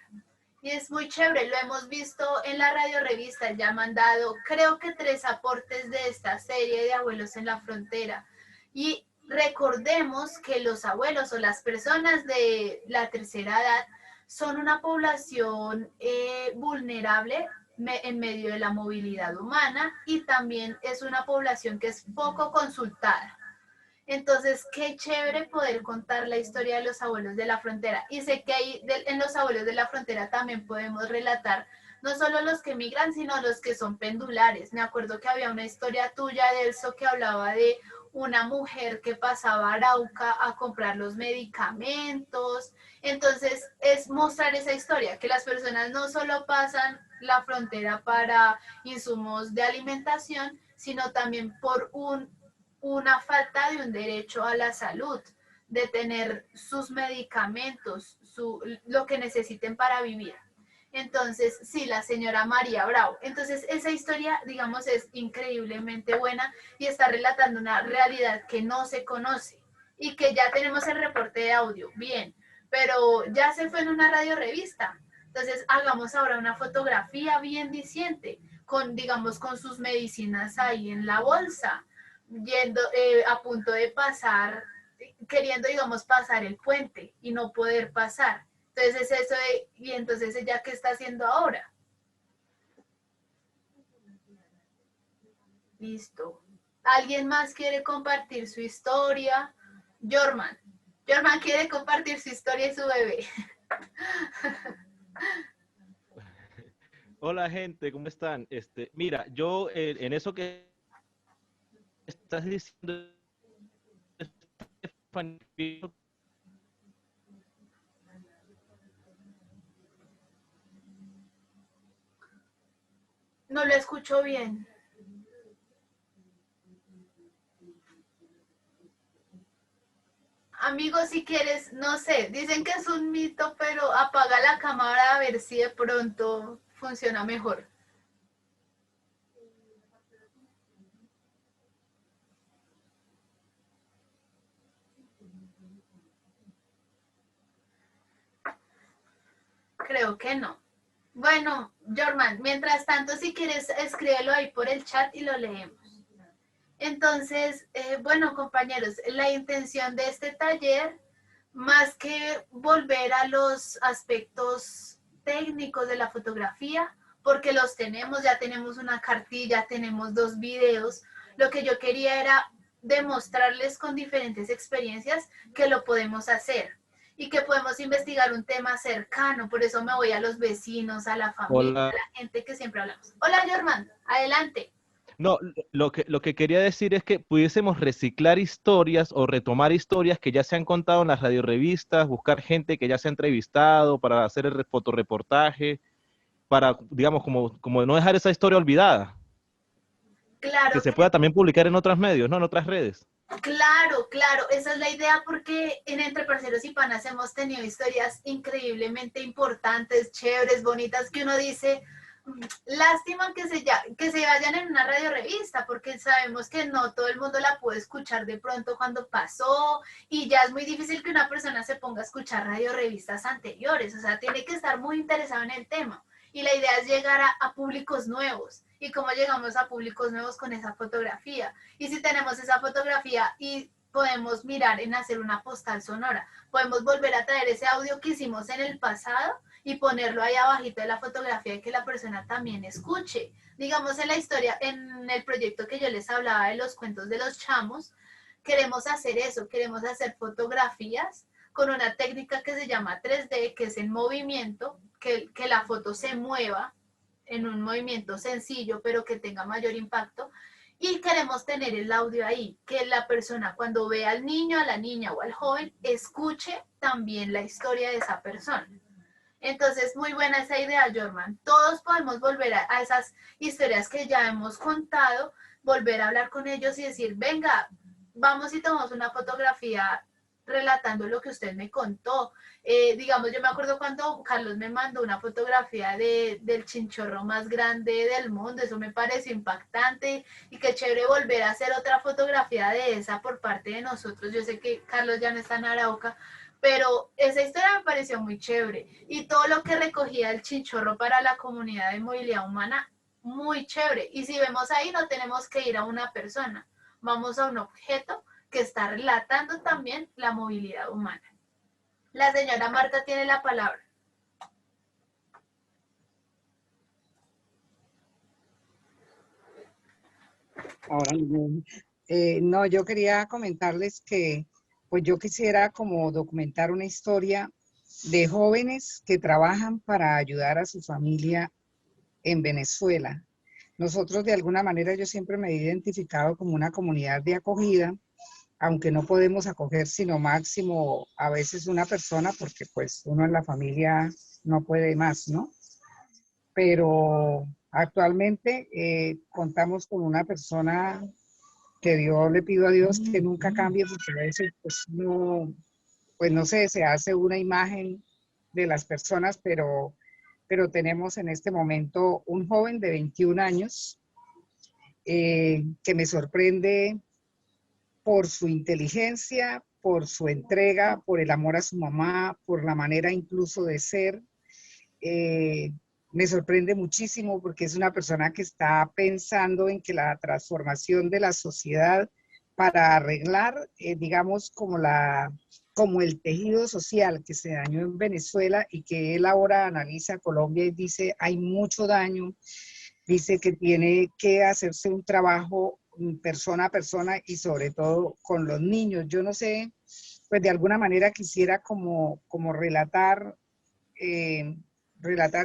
Y es muy chévere, lo hemos visto en la radio revista, ya han mandado creo que 3 aportes de esta serie de abuelos en la frontera. Y recordemos que los abuelos o las personas de la tercera edad son una población vulnerable en medio de la movilidad humana y también es una población que es poco consultada. Entonces, qué chévere poder contar la historia de los abuelos de la frontera. Y sé que ahí en los abuelos de la frontera también podemos relatar no solo los que migran, sino los que son pendulares. Me acuerdo que había una historia tuya, Delso, que hablaba de una mujer que pasaba a Arauca a comprar los medicamentos. Entonces, es mostrar esa historia, que las personas no solo pasan la frontera para insumos de alimentación, sino también por una falta de un derecho a la salud, de tener sus medicamentos, lo que necesiten para vivir. Entonces, sí, la señora María Bravo. Entonces, esa historia, digamos, es increíblemente buena y está relatando una realidad que no se conoce y que ya tenemos el reporte de audio, bien, pero ya se fue en una radio revista. Entonces, hagamos ahora una fotografía bien diciente, digamos, con sus medicinas ahí en la bolsa, yendo a punto de pasar, queriendo, digamos, pasar el puente y no poder pasar. Entonces es eso y entonces ella, ¿qué está haciendo ahora? Listo. ¿Alguien más quiere compartir su historia? Jorman quiere compartir su historia y su bebé. Hola gente, ¿cómo están? Mira, yo en eso que estás diciendo, No lo escucho bien. Amigos, si quieres, no sé, dicen que es un mito, pero apaga la cámara a ver si de pronto funciona mejor. Creo que no. Bueno, Jorman, mientras tanto, si quieres, escríbelo ahí por el chat y lo leemos. Entonces, bueno, compañeros, la intención de este taller, más que volver a los aspectos técnicos de la fotografía, porque los tenemos, ya tenemos una cartilla, tenemos 2 videos, lo que yo quería era demostrarles con diferentes experiencias que lo podemos hacer y que podemos investigar un tema cercano. Por eso me voy a los vecinos, a la familia, Hola. a la gente que siempre hablamos. Hola, Jorman, adelante. No, lo que quería decir es que pudiésemos reciclar historias o retomar historias que ya se han contado en las radiorevistas, buscar gente que ya se ha entrevistado para hacer el fotoreportaje, para, digamos, como no dejar esa historia olvidada. Claro Que se pueda también publicar en otros medios, ¿no? En otras redes. Claro, claro, esa es la idea porque en Entre Parceros y Panas hemos tenido historias increíblemente importantes, chéveres, bonitas, que uno dice, lástima que se vayan en una radio revista porque sabemos que no todo el mundo la puede escuchar de pronto cuando pasó y ya es muy difícil que una persona se ponga a escuchar radio revistas anteriores, o sea, tiene que estar muy interesado en el tema. Y la idea es llegar a públicos nuevos. ¿Y cómo llegamos a públicos nuevos? Con esa fotografía. Y si tenemos esa fotografía y podemos mirar en hacer una postal sonora, podemos volver a traer ese audio que hicimos en el pasado y ponerlo ahí abajito de la fotografía y que la persona también escuche. Digamos, en la historia, en el proyecto que yo les hablaba de los cuentos de los chamos, queremos hacer eso, queremos hacer fotografías con una técnica que se llama 3D, que es en movimiento, que la foto se mueva en un movimiento sencillo, pero que tenga mayor impacto. Y queremos tener el audio ahí, que la persona cuando vea al niño, a la niña o al joven, escuche también la historia de esa persona. Entonces, muy buena esa idea, Jorman. Todos podemos volver a esas historias que ya hemos contado, volver a hablar con ellos y decir, venga, vamos y tomamos una fotografía relatando lo que usted me contó. Digamos, yo me acuerdo cuando Carlos me mandó una fotografía del chinchorro más grande del mundo, eso me pareció impactante y qué chévere volver a hacer otra fotografía de esa por parte de nosotros. Yo sé que Carlos ya no está en Arauca, pero esa historia me pareció muy chévere y todo lo que recogía el chinchorro para la comunidad de movilidad humana, muy chévere. Y si vemos ahí, no tenemos que ir a una persona, vamos a un objeto que está relatando también la movilidad humana. La señora Marta tiene la palabra. Ahora no. No, yo quería comentarles que pues yo quisiera como documentar una historia de jóvenes que trabajan para ayudar a su familia en Venezuela. Nosotros de alguna manera yo siempre me he identificado como una comunidad de acogida, aunque no podemos acoger sino máximo a veces una persona porque pues uno en la familia no puede más, ¿no? Pero actualmente contamos con una persona que yo le pido a Dios que nunca cambie porque a veces pues no sé, se hace una imagen de las personas, pero tenemos en este momento un joven de 21 años que me sorprende por su inteligencia, por su entrega, por el amor a su mamá, por la manera incluso de ser. Me sorprende muchísimo porque es una persona que está pensando en que la transformación de la sociedad para arreglar, digamos, como el tejido social que se dañó en Venezuela y que él ahora analiza Colombia y dice hay mucho daño, dice que tiene que hacerse un trabajo persona a persona y sobre todo con los niños. Yo no sé, pues de alguna manera quisiera como relatar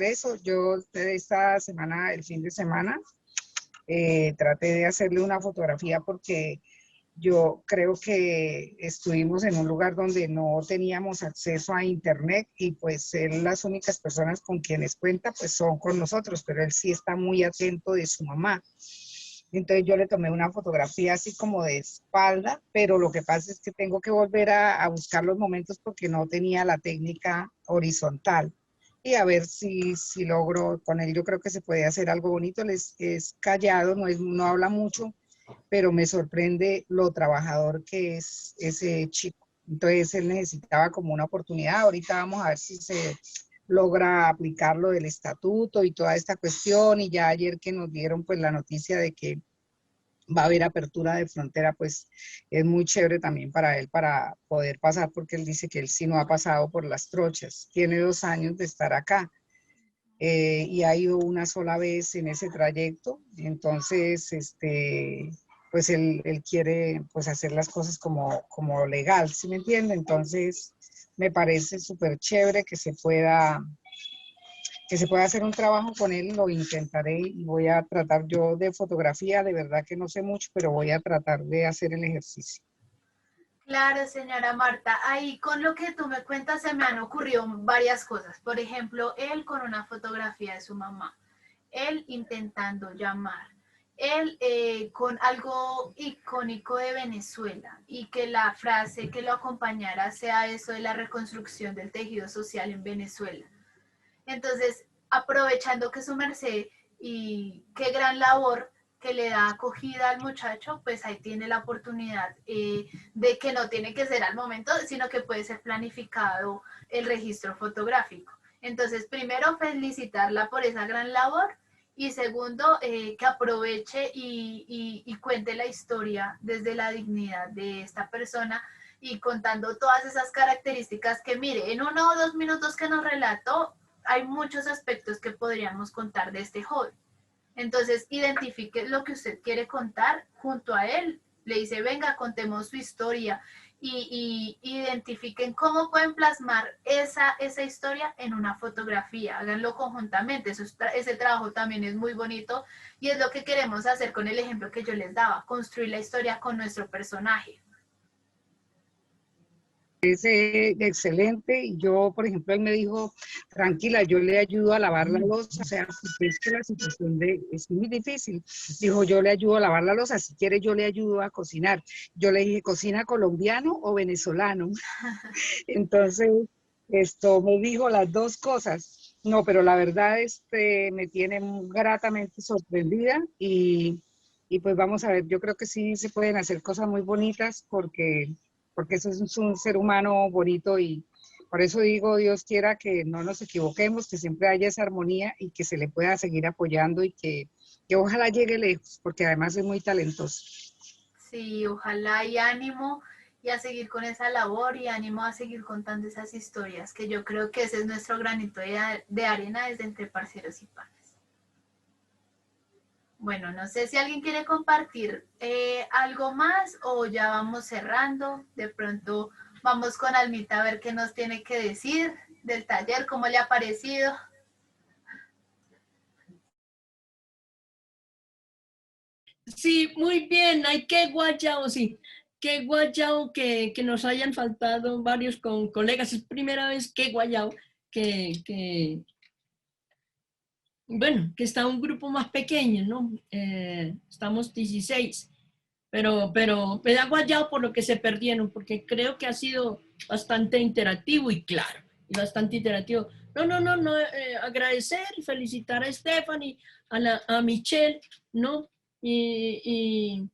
eso. Yo esta semana, el fin de semana, traté de hacerle una fotografía porque yo creo que estuvimos en un lugar donde no teníamos acceso a internet y pues él, las únicas personas con quienes cuenta pues son con nosotros, pero él sí está muy atento de su mamá. Entonces yo le tomé una fotografía así como de espalda, pero lo que pasa es que tengo que volver a buscar los momentos porque no tenía la técnica horizontal. Y a ver si logro con él. Yo creo que se puede hacer algo bonito. Él es callado, no habla mucho, pero me sorprende lo trabajador que es ese chico. Entonces él necesitaba como una oportunidad. Ahorita vamos a ver si se logra aplicar lo del estatuto y toda esta cuestión. Y ya ayer que nos dieron pues la noticia de que va a haber apertura de frontera, pues es muy chévere también para él para poder pasar, porque él dice que él sí no ha pasado por las trochas. Tiene 2 años de estar acá. Y ha ido una sola vez en ese trayecto, entonces, pues él quiere pues hacer las cosas como legal, ¿sí me entiende? Entonces, me parece súper chévere que se pueda hacer un trabajo con él, lo intentaré y voy a tratar yo de fotografía, de verdad que no sé mucho, pero voy a tratar de hacer el ejercicio. Claro, señora Marta, ahí con lo que tú me cuentas se me han ocurrido varias cosas. Por ejemplo, él con una fotografía de su mamá, él intentando llamar, él con algo icónico de Venezuela y que la frase que lo acompañara sea eso de la reconstrucción del tejido social en Venezuela. Entonces, aprovechando que su merced y qué gran labor que le da acogida al muchacho, pues ahí tiene la oportunidad de que no tiene que ser al momento, sino que puede ser planificado el registro fotográfico. Entonces, primero, felicitarla por esa gran labor y segundo, que aproveche y cuente la historia desde la dignidad de esta persona y contando todas esas características que, mire, en 1 o 2 minutos que nos relató, hay muchos aspectos que podríamos contar de este joven. Entonces, identifique lo que usted quiere contar junto a él. Le dice, venga, contemos su historia y identifiquen cómo pueden plasmar esa historia en una fotografía. Háganlo conjuntamente. Ese trabajo también es muy bonito y es lo que queremos hacer con el ejemplo que yo les daba, construir la historia con nuestro personaje. excelente. Y yo, por ejemplo, él me dijo, tranquila, yo le ayudo a lavar la loza, o sea, porque es que la situación es muy difícil. Dijo, yo le ayudo a lavar la loza, si quiere yo le ayudo a cocinar. Yo le dije, ¿cocina colombiano o venezolano? Entonces, esto me dijo las dos cosas. No, pero la verdad, me tiene gratamente sorprendida y pues vamos a ver, yo creo que sí se pueden hacer cosas muy bonitas porque eso es un ser humano bonito y por eso digo, Dios quiera que no nos equivoquemos, que siempre haya esa armonía y que se le pueda seguir apoyando y que ojalá llegue lejos, porque además es muy talentoso. Sí, ojalá y ánimo y a seguir con esa labor y ánimo a seguir contando esas historias, que yo creo que ese es nuestro granito de arena desde Entre Parceros y Panas. Bueno, no sé si alguien quiere compartir algo más o ya vamos cerrando. De pronto vamos con Almita a ver qué nos tiene que decir del taller, cómo le ha parecido. Sí, muy bien. Ay, qué guayao, sí. Qué guayao que nos hayan faltado varios colegas. Es primera vez que guayao bueno, que está un grupo más pequeño, ¿no? Estamos 16, pero me da guayao por lo que se perdieron, porque creo que ha sido bastante interactivo y claro, y bastante interactivo. No, agradecer y felicitar a Stephanie, a Michelle, ¿no? Y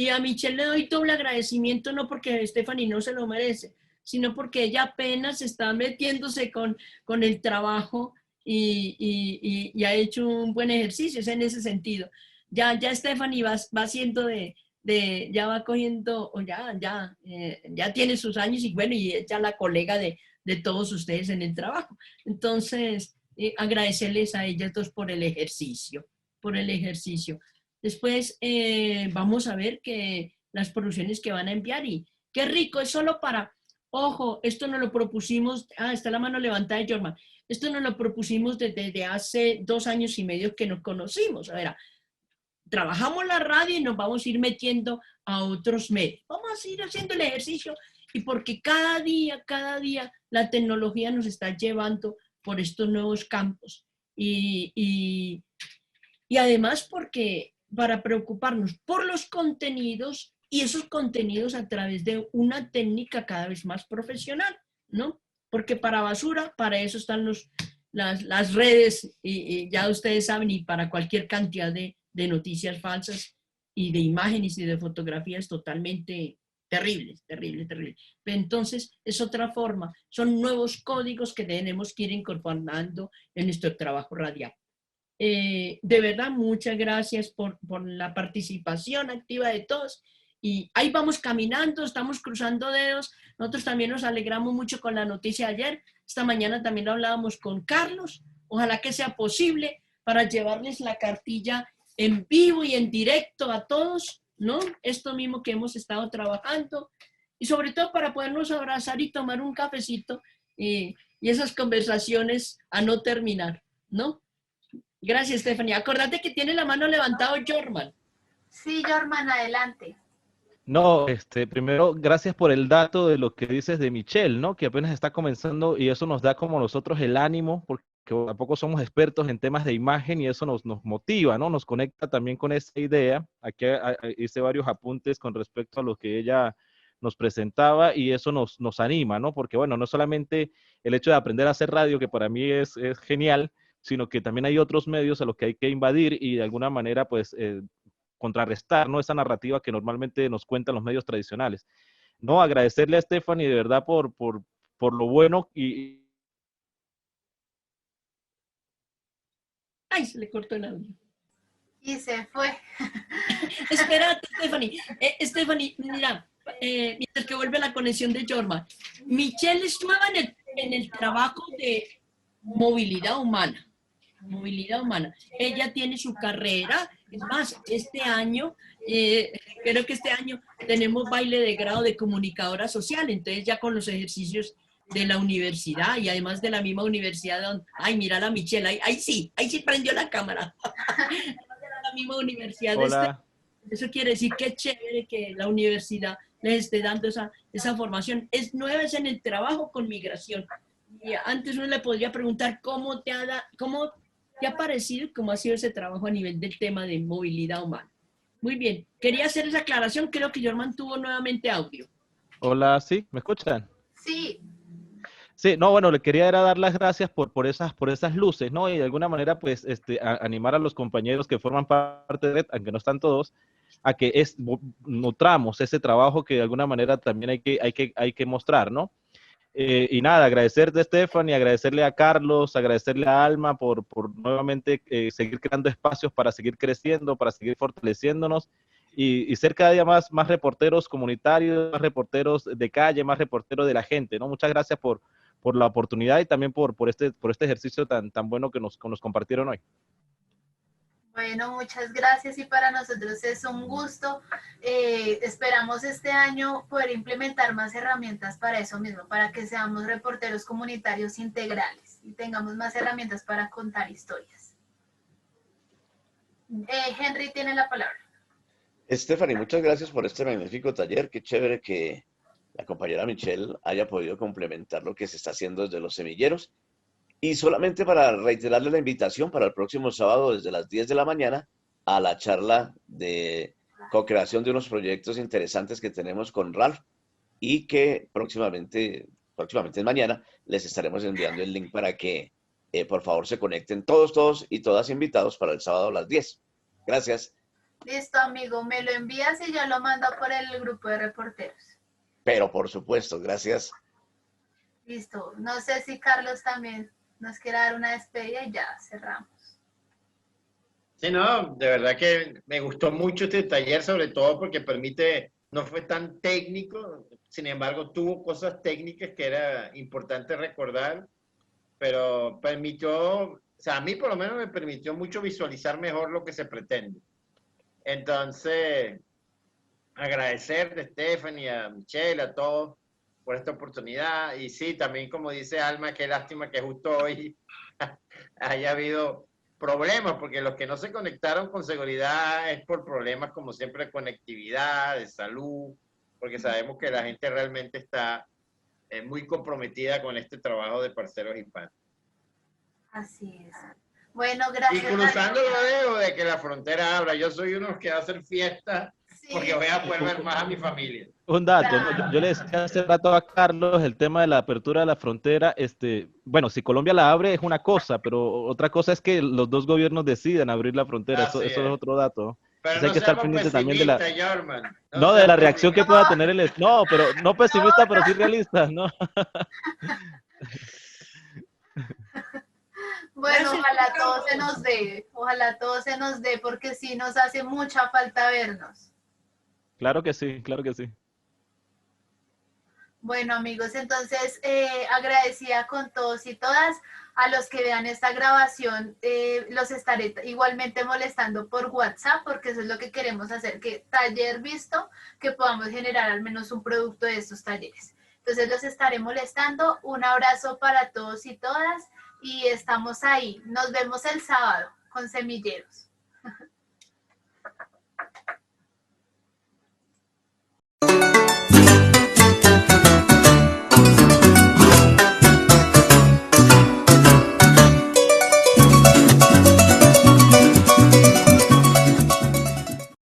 a Michelle le doy doble agradecimiento, no porque Stephanie no se lo merece, sino porque ella apenas está metiéndose con el trabajo y ha hecho un buen ejercicio, es en ese sentido. Ya Stephanie va haciendo ya va cogiendo, o ya tiene sus años y bueno, y es ya la colega de todos ustedes en el trabajo. Entonces, agradecerles a ellas dos por el ejercicio, Después vamos a ver que las producciones que van a enviar y qué rico, es solo para, ojo, esto nos lo propusimos, está la mano levantada de Jorma, esto nos lo propusimos desde hace 2 años y medio que nos conocimos, a ver, trabajamos la radio y nos vamos a ir metiendo a otros medios, vamos a ir haciendo el ejercicio y porque cada día la tecnología nos está llevando por estos nuevos campos y además porque para preocuparnos por los contenidos y esos contenidos a través de una técnica cada vez más profesional, ¿no? Porque para basura, para eso están las redes y ya ustedes saben, y para cualquier cantidad de noticias falsas y de imágenes y de fotografías totalmente terribles. Entonces, es otra forma, son nuevos códigos que tenemos que ir incorporando en nuestro trabajo radial. De verdad, muchas gracias por la participación activa de todos y ahí vamos caminando, estamos cruzando dedos. Nosotros también nos alegramos mucho con la noticia de ayer. Esta mañana también lo hablábamos con Carlos. Ojalá que sea posible para llevarles la cartilla en vivo y en directo a todos, ¿no? Esto mismo que hemos estado trabajando y sobre todo para podernos abrazar y tomar un cafecito y esas conversaciones a no terminar, ¿no? Gracias, Stephanie. Acordate que tiene la mano levantada Jorman. Sí, Jorman, adelante. No, primero, gracias por el dato de lo que dices de Michelle, ¿no? Que apenas está comenzando y eso nos da como nosotros el ánimo, porque tampoco somos expertos en temas de imagen y eso nos motiva, ¿no? Nos conecta también con esa idea. Aquí hice varios apuntes con respecto a lo que ella nos presentaba y eso nos anima, ¿no? Porque, bueno, no solamente el hecho de aprender a hacer radio, que para mí es genial, sino que también hay otros medios a los que hay que invadir y de alguna manera, pues, contrarrestar, ¿no? Esa narrativa que normalmente nos cuentan los medios tradicionales. No, agradecerle a Stephanie de verdad por lo bueno y... Ay, se le cortó el audio. Y se fue. Espérate, Stephanie. Stephanie, mira, mientras que vuelve la conexión de Jorma. Michelle es nueva en el trabajo de movilidad humana. Ella tiene su carrera, es más, este año, creo que este año tenemos baile de grado de comunicadora social, entonces ya con los ejercicios de la universidad y además de la misma universidad donde, ay, mira la Michelle, ahí sí prendió la cámara. La misma universidad. Hola. Eso quiere decir que es chévere que la universidad les esté dando esa formación. No es en el trabajo con migración. Y antes uno le podría preguntar cómo te ha parecido, cómo ha sido ese trabajo a nivel del tema de movilidad humana. Muy bien, quería hacer esa aclaración, creo que Jorman tuvo nuevamente audio. Hola, ¿sí? ¿Me escuchan? Sí. Sí, no, bueno, le quería era dar las gracias por esas luces, ¿no? Y de alguna manera, pues, animar a los compañeros que forman parte de Red, aunque no están todos, a que nutramos ese trabajo que de alguna manera también hay que mostrar, ¿no? Y nada, agradecerte a Stephanie, agradecerle a Carlos, agradecerle a Alma por nuevamente seguir creando espacios para seguir creciendo, para seguir fortaleciéndonos y ser cada día más reporteros comunitarios, más reporteros de calle, más reporteros de la gente, ¿no? Muchas gracias por la oportunidad y también por este ejercicio tan bueno que nos compartieron hoy. Bueno, muchas gracias y para nosotros es un gusto. Esperamos este año poder implementar más herramientas para eso mismo, para que seamos reporteros comunitarios integrales y tengamos más herramientas para contar historias. Henry tiene la palabra. Stephanie, muchas gracias por este magnífico taller. Qué chévere que la compañera Michelle haya podido complementar lo que se está haciendo desde los semilleros. Y solamente para reiterarle la invitación para el próximo sábado desde las 10 de la mañana a la charla de co-creación de unos proyectos interesantes que tenemos con Ralph y que próximamente mañana les estaremos enviando el link para que por favor se conecten todos y todas invitados para el sábado a las 10. Gracias. Listo, amigo, me lo envías y yo lo mando por el grupo de reporteros. Pero por supuesto, gracias. Listo, no sé si Carlos también nos quiere dar una despedida y ya cerramos. Sí, no, de verdad que me gustó mucho este taller, sobre todo porque no fue tan técnico, sin embargo tuvo cosas técnicas que era importante recordar, pero o sea, a mí por lo menos me permitió mucho visualizar mejor lo que se pretende. Entonces, agradecer a Stephanie, a Michelle, a todos por esta oportunidad. Y sí, también como dice Alma, qué lástima que justo hoy haya habido problemas, porque los que no se conectaron con seguridad es por problemas como siempre de conectividad, de salud, porque sabemos que la gente realmente está muy comprometida con este trabajo de parceros hispanos. Así es. Bueno, gracias. Y cruzando lo dejo de que la frontera abra. Yo soy uno que va a hacer fiesta porque voy a poder ver más a mi familia. Un dato, ¿no? Yo le decía hace rato a Carlos el tema de la apertura de la frontera, bueno, si Colombia la abre es una cosa, pero otra cosa es que los dos gobiernos decidan abrir la frontera, eso es otro dato. Pero hay no que estar pendiente también de la... No, de la reacción que pueda tener el... No, pero no pesimista, pero sí realista, ¿no? Bueno, ojalá todo se nos dé, porque sí nos hace mucha falta vernos. Claro que sí, claro que sí. Bueno, amigos, entonces agradecida con todos y todas. A los que vean esta grabación, los estaré igualmente molestando por WhatsApp, porque eso es lo que queremos hacer, que taller visto, que podamos generar al menos un producto de estos talleres. Entonces los estaré molestando. Un abrazo para todos y todas y estamos ahí. Nos vemos el sábado con Semilleros.